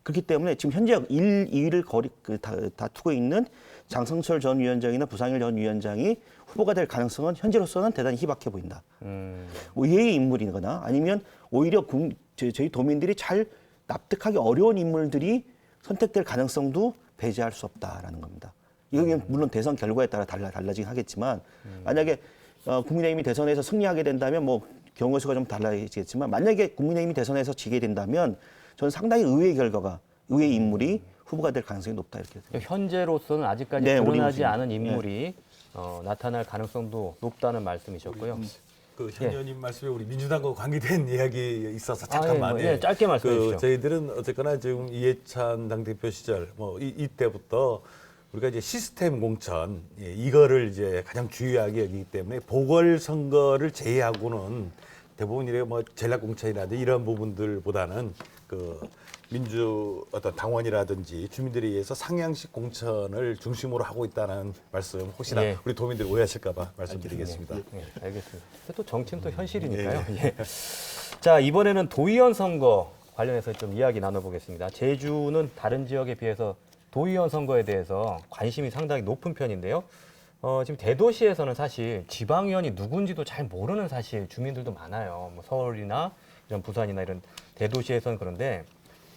그렇기 때문에 지금 현재 1, 2위를 다투고 있는 장성철 전 위원장이나 부상일 전 위원장이 후보가 될 가능성은 현재로서는 대단히 희박해 보인다. 의외의 인물이거나 아니면 오히려 저희 도민들이 잘 납득하기 어려운 인물들이 선택될 가능성도 배제할 수 없다라는 겁니다. 이건 물론 대선 결과에 따라 달라지긴 하겠지만 만약에 국민의힘이 대선에서 승리하게 된다면 뭐 경우의 수가 좀 달라지겠지만 만약에 국민의힘이 대선에서 지게 된다면 저는 상당히 의외의 인물이 후보가 될 가능성이 높다 이렇게 생각합니다. 현재로서는 아직까지 네, 드러나지 우리 않은 인물이 나타날 가능성도 높다는 말씀이셨고요. 그 현 의원님 말씀에 우리 민주당과 관계된 이야기 있어서 잠깐만. 예, 짧게 말씀해 주시죠. 저희들은 어쨌거나 지금 이해찬 당대표 시절 이때부터 우리가 이제 시스템 공천 이거를 이제 가장 중요하게 여기기 때문에 보궐선거를 제외하고는 대부분 이래 뭐 전략 공천이라든지 이런 부분들보다는 그 민주 어떤 당원이라든지 주민들에 의해서 상향식 공천을 중심으로 하고 있다는 말씀 혹시나 예. 우리 도민들이 오해하실까 봐 말씀드리겠습니다. 네, 알겠습니다. 또 정치는 또 현실이니까요. 예. 자, 이번에는 도의원 선거 관련해서 좀 이야기 나눠보겠습니다. 제주는 다른 지역에 비해서 도의원 선거에 대해서 관심이 상당히 높은 편인데요. 지금 대도시에서는 사실 지방의원이 누군지도 잘 모르는 사실 주민들도 많아요. 뭐 서울이나 이런 부산이나 이런 대도시에서는 그런데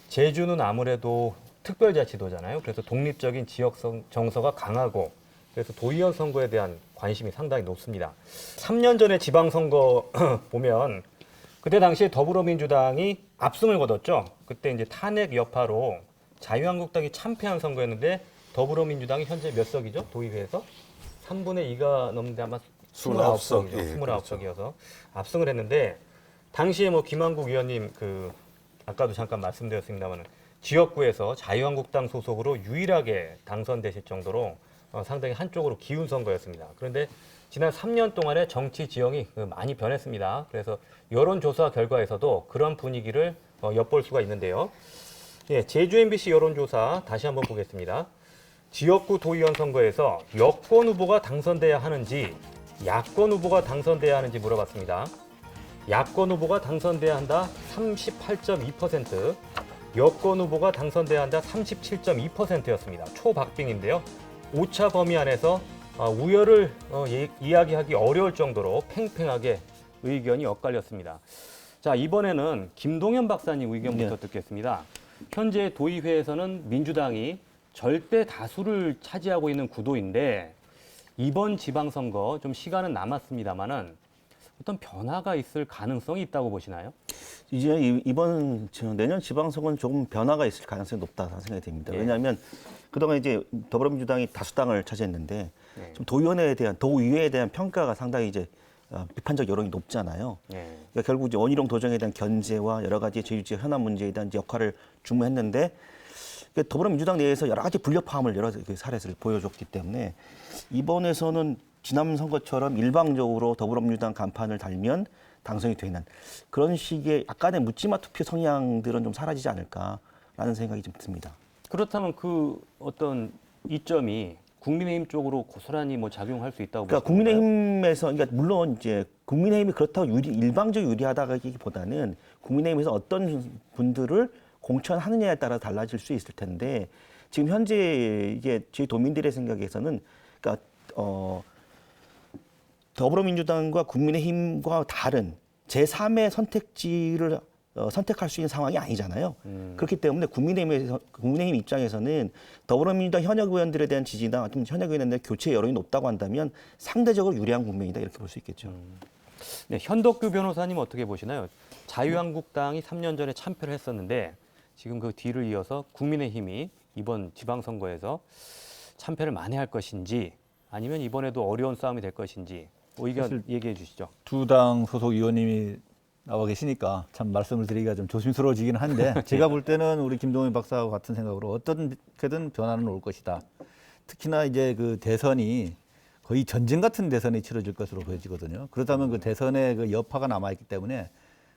제주는 아무래도 특별자치도잖아요. 그래서 독립적인 지역 정서가 강하고 그래서 도의원 선거에 대한 관심이 상당히 높습니다. 3년 전에 지방선거 보면 그때 당시에 더불어민주당이 압승을 거뒀죠. 그때 이제 탄핵 여파로 자유한국당이 참패한 선거였는데 더불어민주당이 현재 몇 석이죠? 도의회에서? 3분의 2가 넘는데 아마 29석이죠. 예, 29석이어서 압승을 했는데 당시에 뭐 김한국 의원님 아까도 잠깐 말씀드렸습니다만 지역구에서 자유한국당 소속으로 유일하게 당선되실 정도로 상당히 한쪽으로 기운 선거였습니다. 그런데 지난 3년 동안의 정치 지형이 많이 변했습니다. 그래서 여론조사 결과에서도 그런 분위기를 엿볼 수가 있는데요. 예, 제주 MBC 여론조사 다시 한번 보겠습니다. 지역구 도의원 선거에서 여권 후보가 당선돼야 하는지 야권 후보가 당선돼야 하는지 물어봤습니다. 야권 후보가 당선돼야 한다 38.2%, 여권 후보가 당선돼야 한다 37.2%였습니다. 초박빙인데요. 오차 범위 안에서 우열을 이야기하기 어려울 정도로 팽팽하게 의견이 엇갈렸습니다. 자, 이번에는 김동현 박사님 의견부터 듣겠습니다. 현재 도의회에서는 민주당이 절대 다수를 차지하고 있는 구도인데 이번 지방선거 좀 시간은 남았습니다만은 어떤 변화가 있을 가능성이 있다고 보시나요? 이제 이번 내년 지방선거는 조금 변화가 있을 가능성이 높다는 생각이 듭니다. 예. 왜냐하면 그동안 이제 더불어민주당이 다수당을 차지했는데 네. 좀 도의회에 대한 평가가 상당히 이제 비판적 여론이 높잖아요. 네. 그러니까 결국 이제 원희룡 도정에 대한 견제와 여러 가지 제주 지역 현안 문제에 대한 이제 역할을 중무했는데 그러니까 더불어민주당 내에서 여러 가지 불협화음을 여러 사례를 보여줬기 때문에 이번에서는 지난 선거처럼 일방적으로 더불어민주당 간판을 달면 당선이 되는 그런 식의 약간의 묻지마 투표 성향들은 좀 사라지지 않을까라는 생각이 좀 듭니다. 그렇다면 그 어떤 이점이 국민의힘 쪽으로 고스란히 뭐 작용할 수 있다고 그러니까 보시는 건가요? 국민의힘에서 그러니까 물론 이제 국민의힘이 그렇다고 일방적으로 유리하다기보다는 국민의힘에서 어떤 분들을 공천하느냐에 따라 달라질 수 있을 텐데 지금 현재 이게 저희 도민들의 생각에서는 그러니까 더불어민주당과 국민의힘과 다른 제3의 선택지를 선택할 수 있는 상황이 아니잖아요. 그렇기 때문에 국민의힘 입장에서는 더불어민주당 현역 의원들에 대한 지지나 좀 현역 의원에 대한 교체 여론이 높다고 한다면 상대적으로 유리한 국면이다 이렇게 볼 수 있겠죠. 네, 현덕규 변호사님 어떻게 보시나요? 자유한국당이 3년 전에 참패를 했었는데 지금 그 뒤를 이어서 국민의힘이 이번 지방선거에서 참패를 만회할 것인지 아니면 이번에도 어려운 싸움이 될 것인지 의견 얘기해 주시죠. 두 당 소속 의원님이 나와 계시니까 참 말씀을 드리기가 좀 조심스러워지긴 한데 제가 볼 때는 우리 김동현 박사와 같은 생각으로 어떻게든 변화는 올 것이다. 특히나 이제 그 대선이 거의 전쟁 같은 대선이 치러질 것으로 보여지거든요. 그렇다면 그 대선의 그 여파가 남아있기 때문에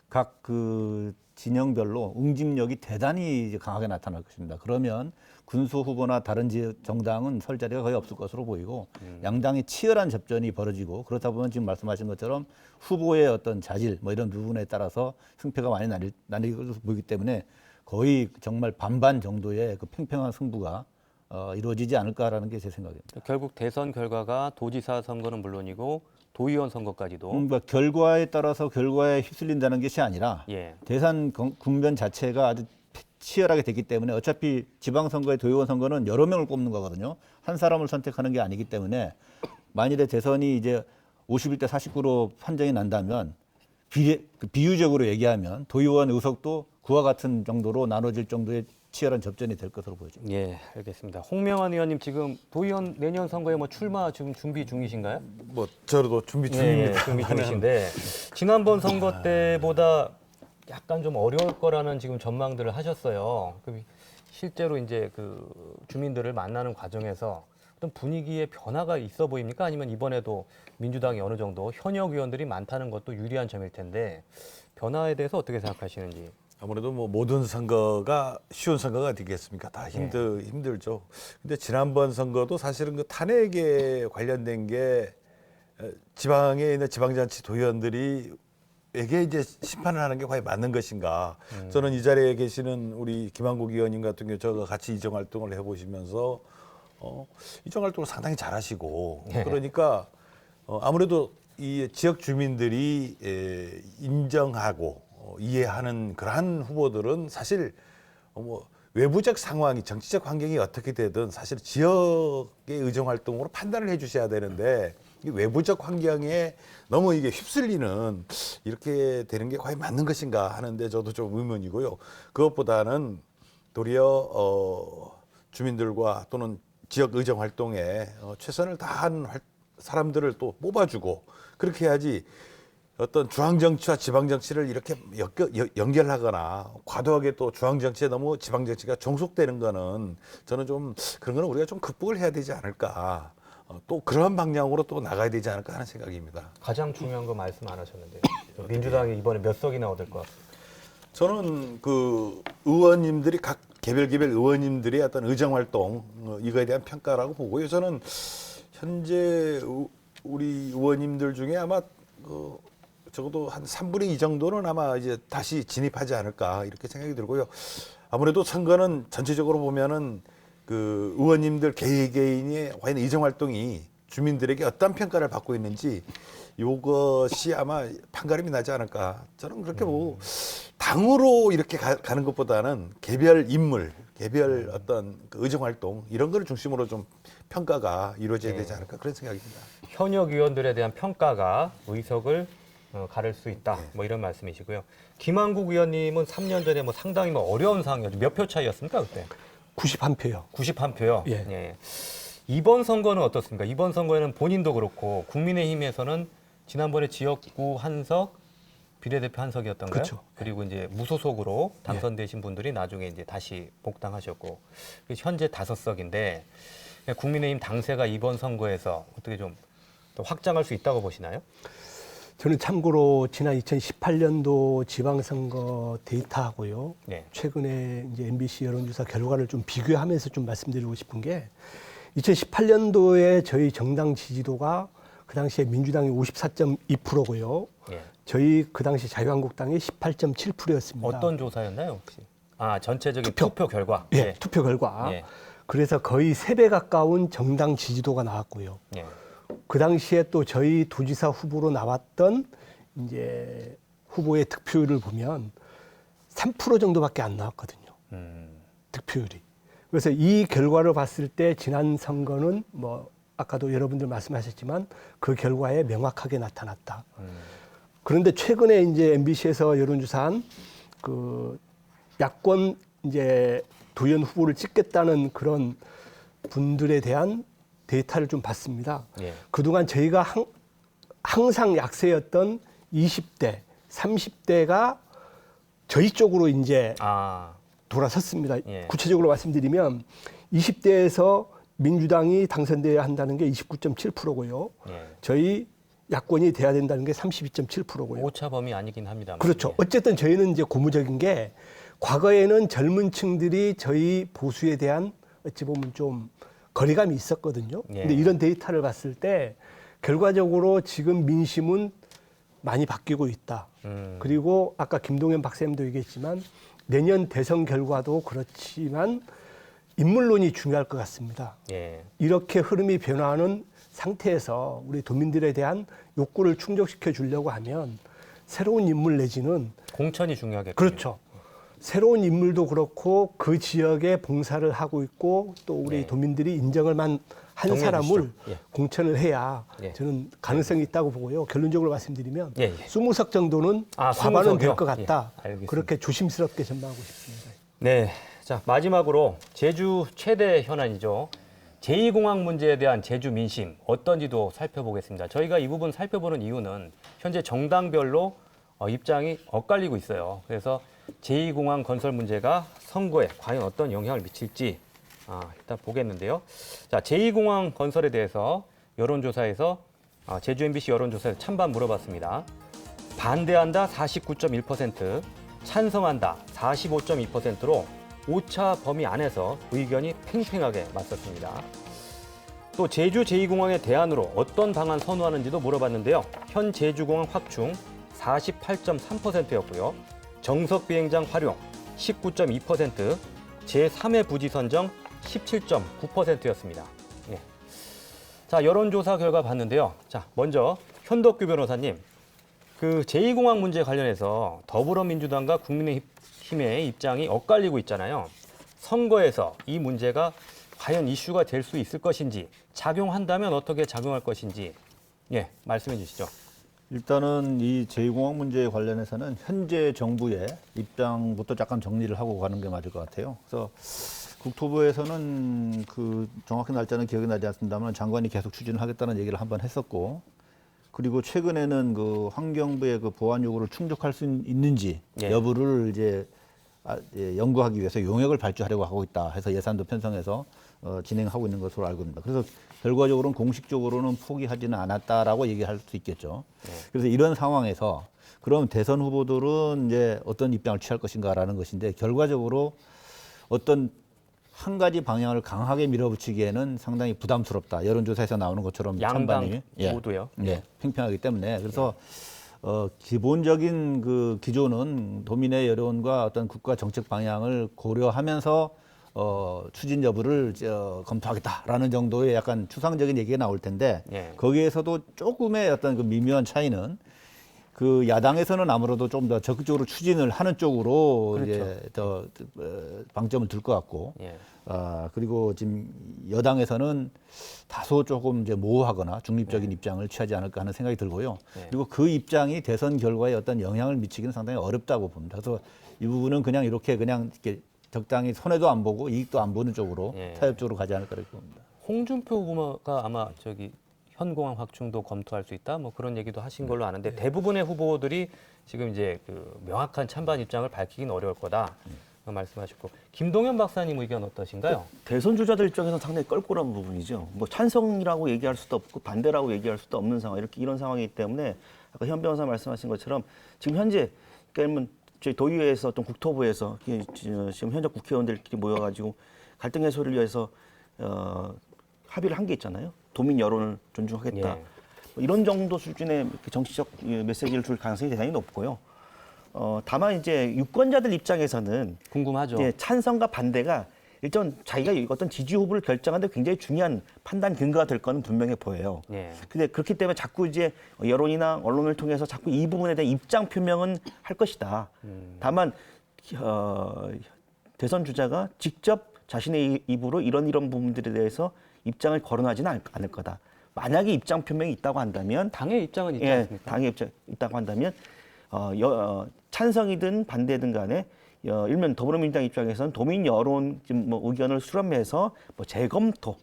각 그 진영별로 응집력이 대단히 이제 강하게 나타날 것입니다. 그러면 군수 후보나 다른 지역 정당은 설 자리가 거의 없을 것으로 보이고 양당이 치열한 접전이 벌어지고 그렇다 보면 지금 말씀하신 것처럼 후보의 어떤 자질 뭐 이런 부분에 따라서 승패가 많이 나뉠 것으로 보이기 때문에 거의 정말 반반 정도의 그 팽팽한 승부가 이루어지지 않을까라는 게 제 생각입니다. 결국 대선 결과가 도지사 선거는 물론이고 도의원 선거까지도 그러니까 결과에 따라서 결과에 휩쓸린다는 것이 아니라 예. 대선 국면 자체가 아주 치열하게 됐기 때문에 어차피 지방선거의 도의원 선거는 여러 명을 뽑는 거거든요. 한 사람을 선택하는 게 아니기 때문에 만일에 대선이 이제 51대 49로 판정이 난다면 비유적으로 얘기하면 도의원 의석도 그와 같은 정도로 나눠질 정도의 치열한 접전이 될 것으로 보여집니다. 예, 알겠습니다. 홍명환 의원님 지금 도의원 내년 선거에 뭐 출마 지금 준비 중이신가요? 뭐 저도 준비 중입니다. 준비 중이신데 지난번 선거 때보다 약간 좀 어려울 거라는 지금 전망들을 하셨어요. 실제로 이제 그 주민들을 만나는 과정에서 어떤 분위기의 변화가 있어 보입니까? 아니면 이번에도 민주당이 어느 정도 현역 의원들이 많다는 것도 유리한 점일 텐데 변화에 대해서 어떻게 생각하시는지. 아무래도 뭐 모든 선거가 쉬운 선거가 되겠습니까? 다 힘들죠. 근데 지난번 선거도 사실은 그 탄핵에 관련된 게 지방에 있는 지방자치 도의원들이 에게 이제 심판을 하는 게 과연 맞는 것인가? 저는 이 자리에 계시는 우리 김한국 의원님 같은 경우 저가 같이 이정 활동을 해보시면서 이정 활동을 상당히 잘하시고 그러니까 아무래도 이 지역 주민들이 인정하고 이해하는 그러한 후보들은 사실 뭐 외부적 상황이 정치적 환경이 어떻게 되든 사실 지역의 의정 활동으로 판단을 해주셔야 되는데 이 외부적 환경에 너무 이게 휩쓸리는 이렇게 되는 게 과연 맞는 것인가 하는데 저도 좀 의문이고요. 그것보다는 도리어 주민들과 또는 지역 의정 활동에 최선을 다한 사람들을 또 뽑아주고 그렇게 해야지 어떤 중앙정치와 지방정치를 이렇게 연결하거나 과도하게 또 중앙정치에 너무 지방정치가 종속되는 거는 저는 좀 그런 거는 우리가 좀 극복을 해야 되지 않을까. 또 그러한 방향으로 또 나가야 되지 않을까 하는 생각입니다. 가장 중요한 거 말씀 안 하셨는데 민주당이 이번에 몇 석이나 얻을 것 같습니다. 저는 그 의원님들이 각 개별 의원님들의 어떤 의정 활동 이거에 대한 평가라고 보고요. 저는 현재 우리 의원님들 중에 아마 적어도 한 3분의 2 정도는 아마 이제 다시 진입하지 않을까 이렇게 생각이 들고요. 아무래도 선거는 전체적으로 보면은 그 의원님들 개개인의 과연 의정 활동이 주민들에게 어떤 평가를 받고 있는지 이것이 아마 판가름이 나지 않을까. 저는 그렇게 보고 당으로 이렇게 가는 것보다는 개별 인물, 개별 어떤 그 의정 활동 이런 거를 중심으로 좀 평가가 이루어져야 되지 않을까 그런 생각입니다. 현역 의원들에 대한 평가가 의석을 가를 수 있다. 뭐 이런 말씀이시고요. 김한국 의원님은 3년 전에 뭐 상당히 뭐 어려운 상황이었죠. 몇 표 차이였습니까 그때? 91표요. 91표요. 예. 예. 이번 선거는 어떻습니까? 이번 선거에는 본인도 그렇고 국민의힘에서는 지난번에 지역구 한석, 비례대표 한석이었던가요? 그렇죠. 그리고 이제 무소속으로 당선되신 분들이 나중에 이제 다시 복당하셨고 현재 5석인데 국민의힘 당세가 이번 선거에서 어떻게 좀 더 확장할 수 있다고 보시나요? 저는 참고로 지난 2018년도 지방선거 데이터하고요. 네. 최근에 이제 MBC 여론조사 결과를 좀 비교하면서 좀 말씀드리고 싶은 게 2018년도에 저희 정당 지지도가 그 당시에 민주당이 54.2%고요. 예. 저희 그 당시 자유한국당이 18.7%였습니다. 어떤 조사였나요, 혹시? 아, 전체적인 투표 결과. 예, 투표 결과. 예. 그래서 거의 3배 가까운 정당 지지도가 나왔고요. 예. 그 당시에 또 저희 도지사 후보로 나왔던 이제 후보의 득표율을 보면 3% 정도밖에 안 나왔거든요. 득표율이. 그래서 이 결과를 봤을 때 지난 선거는 뭐 아까도 여러분들 말씀하셨지만 그 결과에 명확하게 나타났다. 그런데 최근에 이제 MBC에서 여론조사한 그 야권 이제 도의원 후보를 찍겠다는 그런 분들에 대한 데이터를 좀 봤습니다. 예. 그동안 저희가 항상 약세였던 20대, 30대가 저희 쪽으로 이제 돌아섰습니다. 예. 구체적으로 말씀드리면 20대에서 민주당이 당선돼야 한다는 게 29.7%고요. 예. 저희 야권이 돼야 된다는 게 32.7%고요. 오차 범위 아니긴 합니다만. 그렇죠. 예. 어쨌든 저희는 이제 고무적인 게 과거에는 젊은 층들이 저희 보수에 대한 어찌 보면 좀 거리감이 있었거든요. 예. 근데 이런 데이터를 봤을 때 결과적으로 지금 민심은 많이 바뀌고 있다. 그리고 아까 김동연 박사님도 얘기했지만 내년 대선 결과도 그렇지만 인물론이 중요할 것 같습니다. 예. 이렇게 흐름이 변화하는 상태에서 우리 도민들에 대한 욕구를 충족시켜 주려고 하면 새로운 인물 내지는 공천이 중요하겠군요. 그렇죠. 새로운 인물도 그렇고 그 지역에 봉사를 하고 있고 또 우리 네. 도민들이 인정을 한 정리해 사람을 주시죠. 예. 공천을 해야 예. 저는 가능성이 있다고 보고요. 결론적으로 말씀드리면 예, 예. 20석 정도는 아, 과반은 20석 이요? 될 것 같다. 예, 알겠습니다. 그렇게 조심스럽게 전망하고 싶습니다. 네. 자, 마지막으로 제주 최대 현안이죠. 제2공항 문제에 대한 제주 민심 어떤지도 살펴보겠습니다. 저희가 이 부분 살펴보는 이유는 현재 정당별로 입장이 엇갈리고 있어요. 그래서 제2공항 건설 문제가 선거에 과연 어떤 영향을 미칠지 일단 보겠는데요. 자, 제2공항 건설에 대해서 여론조사에서 제주 MBC 여론조사에서 찬반 물어봤습니다. 반대한다 49.1%, 찬성한다 45.2%로 오차 범위 안에서 의견이 팽팽하게 맞섰습니다. 또 제주 제2공항의 대안으로 어떤 방안 선호하는지도 물어봤는데요. 현 제주공항 확충 48.3%였고요. 정석 비행장 활용 19.2%, 제3의 부지 선정 17.9%였습니다. 예. 자, 여론조사 결과 봤는데요. 자, 먼저 현덕규 변호사님, 그 제2공항 문제 관련해서 더불어민주당과 국민의힘의 입장이 엇갈리고 있잖아요. 선거에서 이 문제가 과연 이슈가 될 수 있을 것인지, 작용한다면 어떻게 작용할 것인지, 예, 말씀해 주시죠. 일단은 이 제2공항 문제에 관련해서는 현재 정부의 입장부터 약간 정리를 하고 가는 게 맞을 것 같아요. 그래서 국토부에서는 그 정확히 날짜는 기억이 나지 않습니다만 장관이 계속 추진을 하겠다는 얘기를 한번 했었고, 그리고 최근에는 그 환경부의 그 보안 요구를 충족할 수 있는지 예. 여부를 이제 연구하기 위해서 용역을 발주하려고 하고 있다 해서 예산도 편성해서 진행하고 있는 것으로 알고 있습니다. 그래서 결과적으로는 공식적으로는 포기하지는 않았다라고 얘기할 수 있겠죠. 그래서 이런 상황에서 그럼 대선 후보들은 이제 어떤 입장을 취할 것인가라는 것인데 결과적으로 어떤 한 가지 방향을 강하게 밀어붙이기에는 상당히 부담스럽다. 여론조사에서 나오는 것처럼 양당 찬반이 모두요. 예, 팽팽하기 때문에 그래서 기본적인 그 기조는 도민의 여론과 어떤 국가 정책 방향을 고려하면서 추진 여부를 검토하겠다라는 정도의 약간 추상적인 얘기가 나올 텐데 예. 거기에서도 조금의 어떤 그 미묘한 차이는 그 야당에서는 아무래도 좀 더 적극적으로 추진을 하는 쪽으로 그렇죠. 이제 더 방점을 둘 것 같고 예. 그리고 지금 여당에서는 다소 조금 이제 모호하거나 중립적인 입장을 취하지 않을까 하는 생각이 들고요. 네. 그리고 그 입장이 대선 결과에 어떤 영향을 미치기는 상당히 어렵다고 봅니다. 그래서 이 부분은 그냥 이렇게 적당히 손해도 안 보고 이익도 안 보는 쪽으로 예. 타협적으로 가지 않을까 이렇게 봅니다. 홍준표 후보가 아마 현공항 확충도 검토할 수 있다, 뭐 그런 얘기도 하신 걸로 아는데 대부분의 후보들이 지금 이제 그 명확한 찬반 입장을 밝히긴 어려울 거다 말씀하셨고 김동연 박사님 의견 어떠신가요? 대선 주자들 입장에서는 상당히 껄끄러운 부분이죠. 뭐 찬성이라고 얘기할 수도 없고 반대라고 얘기할 수도 없는 상황, 이런 상황이기 때문에 아까 현 변호사 말씀하신 것처럼 지금 현재 그러면 저희 도의회에서 어떤 국토부에서 지금 현역 국회의원들끼리 모여가지고 갈등 해소를 위해서 합의를 한 게 있잖아요. 도민 여론을 존중하겠다. 예. 뭐 이런 정도 수준의 정치적 메시지를 줄 가능성이 대단히 높고요. 다만 이제 유권자들 입장에서는 궁금하죠. 예, 찬성과 반대가 일단 자기가 어떤 지지 후보를 결정하는데 굉장히 중요한 판단 근거가 될 거는 분명해 보여요. 예. 근데 그렇기 때문에 자꾸 이제 여론이나 언론을 통해서 자꾸 이 부분에 대한 입장 표명은 할 것이다. 다만 대선 주자가 직접 자신의 입으로 이런 네. 부분들에 대해서 입장을 거론하지는 않을 거다. 만약에 입장 표명이 있다고 한다면 당의 입장은 있지 예, 않습니까? 당의 입장 있다고 한다면 찬성이든 반대든 간에 일면 더불어민주당 입장에서는 도민 여론 뭐 의견을 수렴해서 뭐 재검토,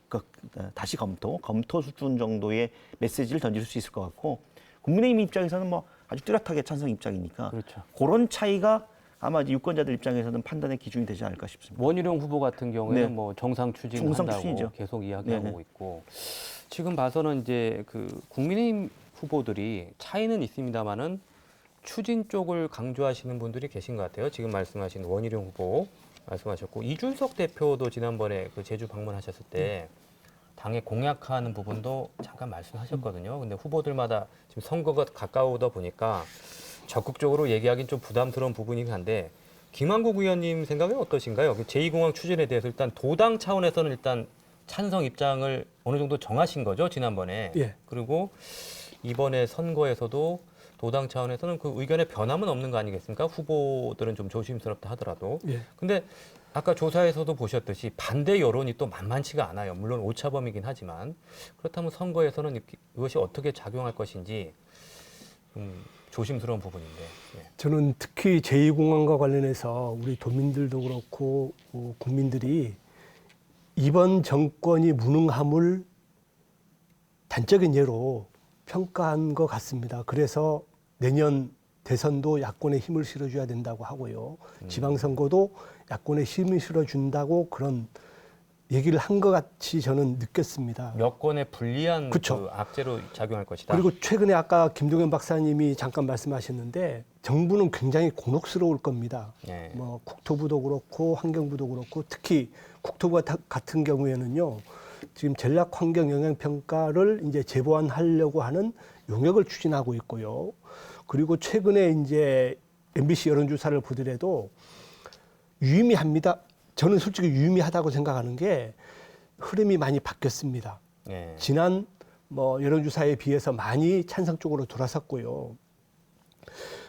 다시 검토 수준 정도의 메시지를 던질 수 있을 것 같고 국민의힘 입장에서는 뭐 아주 뚜렷하게 찬성 입장이니까 그렇죠. 그런 차이가 아마 이제 유권자들 입장에서는 판단의 기준이 되지 않을까 싶습니다. 원희룡 후보 같은 경우에는 네. 뭐 정상 정상 추진한다고 추진이죠. 계속 이야기하고 네네. 있고 지금 봐서는 이제 그 국민의힘 후보들이 차이는 있습니다만은 추진 쪽을 강조하시는 분들이 계신 것 같아요. 지금 말씀하신 원희룡 후보 말씀하셨고 이준석 대표도 지난번에 그 제주 방문하셨을 때 당에 공약하는 부분도 잠깐 말씀하셨거든요. 근데 후보들마다 지금 선거가 가까우다 보니까 적극적으로 얘기하기는 좀 부담스러운 부분이긴 한데 김한국 의원님 생각은 어떠신가요? 제2공항 추진에 대해서 일단 도당 차원에서는 일단 찬성 입장을 어느 정도 정하신 거죠, 지난번에. 예. 그리고 이번에 선거에서도 도당 차원에서는 그 의견의 변함은 없는 거 아니겠습니까? 후보들은 좀 조심스럽다 하더라도. 예. 근데 아까 조사에서도 보셨듯이 반대 여론이 또 만만치가 않아요. 물론 오차범위긴 하지만. 그렇다면 선거에서는 이것이 어떻게 작용할 것인지 조심스러운 부분인데. 예. 저는 특히 제2공항과 관련해서 우리 도민들도 그렇고 국민들이 이번 정권이 무능함을 단적인 예로 평가한 것 같습니다. 그래서 내년 대선도 야권에 힘을 실어줘야 된다고 하고요. 지방선거도 야권에 힘을 실어준다고 그런 얘기를 한 것 같이 저는 느꼈습니다. 여권에 불리한 그쵸. 그 악재로 작용할 것이다. 그리고 최근에 아까 김동연 박사님이 잠깐 말씀하셨는데 정부는 굉장히 곤혹스러울 겁니다. 네. 뭐 국토부도 그렇고 환경부도 그렇고 특히 국토부 같은 경우에는요. 지금 전략 환경 영향 평가를 이제 재보완하려고 하는 용역을 추진하고 있고요. 그리고 최근에 이제 MBC 여론조사를 보더라도 유의미합니다. 저는 솔직히 유의미하다고 생각하는 게 흐름이 많이 바뀌었습니다. 네. 지난 뭐 여론조사에 비해서 많이 찬성 쪽으로 돌아섰고요.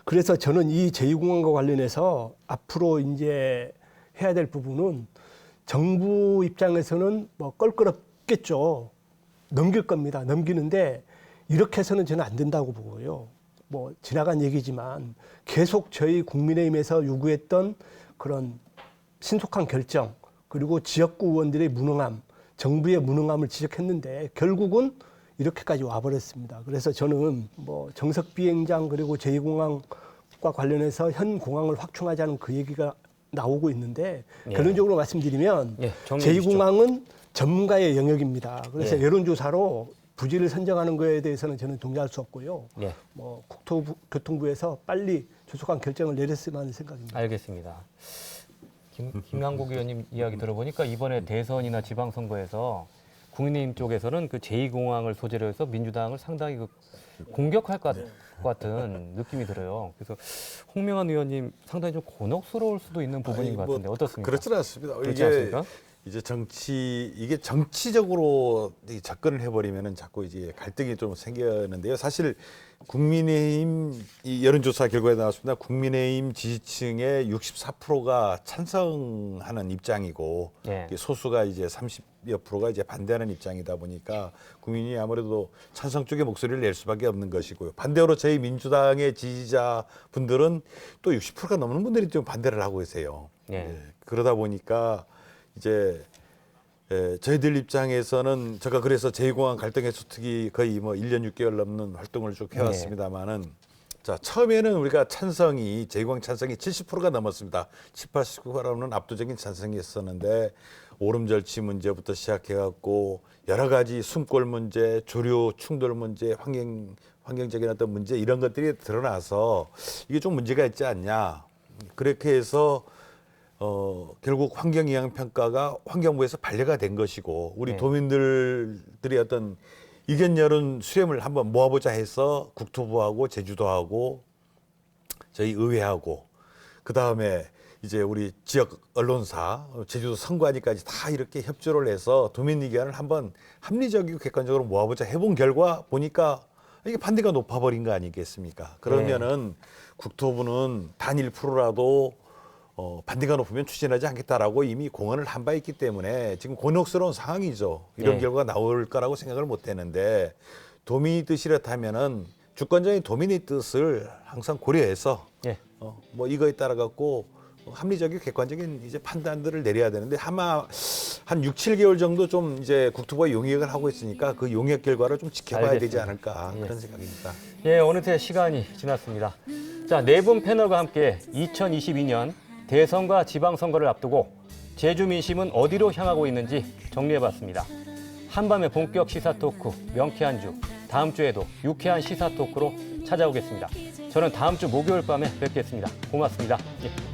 그래서 저는 이 제2공항과 관련해서 앞으로 이제 해야 될 부분은 정부 입장에서는 뭐 껄끄럽겠죠. 넘길 겁니다. 넘기는데 이렇게 해서는 저는 안 된다고 보고요. 뭐 지나간 얘기지만 계속 저희 국민의힘에서 요구했던 그런 신속한 결정 그리고 지역구 의원들의 무능함, 정부의 무능함을 지적했는데 결국은 이렇게까지 와버렸습니다. 그래서 저는 뭐 정석 비행장 그리고 제2공항과 관련해서 현 공항을 확충하자는 그 얘기가 나오고 있는데 예. 결론적으로 말씀드리면 예, 정리해 주시죠. 제2공항은 전문가의 영역입니다. 그래서 예. 여론조사로 부지를 선정하는 거에 대해서는 저는 동의할 수 없고요. 예. 뭐 국토부, 교통부에서 빨리 조속한 결정을 내렸으면 하는 생각입니다. 알겠습니다. 김한국 의원님 이야기 들어보니까 이번에 대선이나 지방선거에서 국민의힘 쪽에서는 그 제2공항을 소재로 해서 민주당을 상당히 공격할 것 같은 느낌이 들어요. 그래서 홍명한 의원님 상당히 좀 곤혹스러울 수도 있는 부분인 것 같은데 어떻습니까? 그렇지는 않습니다. 그렇지 않습니까? 이제 이게 정치적으로 접근을 해버리면은 자꾸 이제 갈등이 좀 생기는데요. 사실 국민의힘 이 여론조사 결과에 나왔습니다. 국민의힘 지지층의 64%가 찬성하는 입장이고 예. 소수가 이제 30여 프로가 이제 반대하는 입장이다 보니까 국민이 아무래도 찬성 쪽의 목소리를 낼 수밖에 없는 것이고요. 반대로 저희 민주당의 지지자분들은 또 60%가 넘는 분들이 좀 반대를 하고 계세요. 예. 예. 그러다 보니까 이제 저희들 입장에서는 제가 그래서 제2공항 갈등 해소특위 거의 뭐 1년 6개월 넘는 활동을 쭉 해왔습니다만은 자 처음에는 우리가 제2공항 찬성이 70%가 넘었습니다. 70~80%는 압도적인 찬성이었었는데 오름 절취 문제부터 시작해갖고 여러 가지 숨골 문제, 조류 충돌 문제, 환경적인 어떤 문제 이런 것들이 드러나서 이게 좀 문제가 있지 않냐. 그렇게 해서 결국 환경영향평가가 환경부에서 반려가 된 것이고 우리 네. 도민들의 어떤 의견 여론 수렴을 한번 모아보자 해서 국토부하고 제주도하고 저희 의회하고 그다음에 이제 우리 지역 언론사 제주도 선관위까지 다 이렇게 협조를 해서 도민 의견을 한번 합리적이고 객관적으로 모아보자 해본 결과 보니까 이게 반대가 높아버린 거 아니겠습니까? 그러면은 국토부는 단 1%라도 반대가 높으면 추진하지 않겠다라고 이미 공언을 한 바 있기 때문에 지금 곤혹스러운 상황이죠. 이런 네. 결과가 나올 거라고 생각을 못 했는데 도민의 뜻이렇다면은 주권적인 도민의 뜻을 항상 고려해서 예. 뭐 이거에 따라 갖고 합리적이고 객관적인 이제 판단들을 내려야 되는데 아마 한 6, 7개월 정도 좀 이제 국토부가 용역을 하고 있으니까 그 용역 결과를 좀 지켜봐야 되지 알겠습니다. 않을까 예. 그런 생각입니다. 예, 어느새 시간이 지났습니다. 자, 네 분 패널과 함께 2022년 대선과 지방선거를 앞두고 제주 민심은 어디로 향하고 있는지 정리해봤습니다. 한밤의 본격 시사 토크 명쾌한 주 다음 주에도 유쾌한 시사 토크로 찾아오겠습니다. 저는 다음 주 목요일 밤에 뵙겠습니다. 고맙습니다. 예.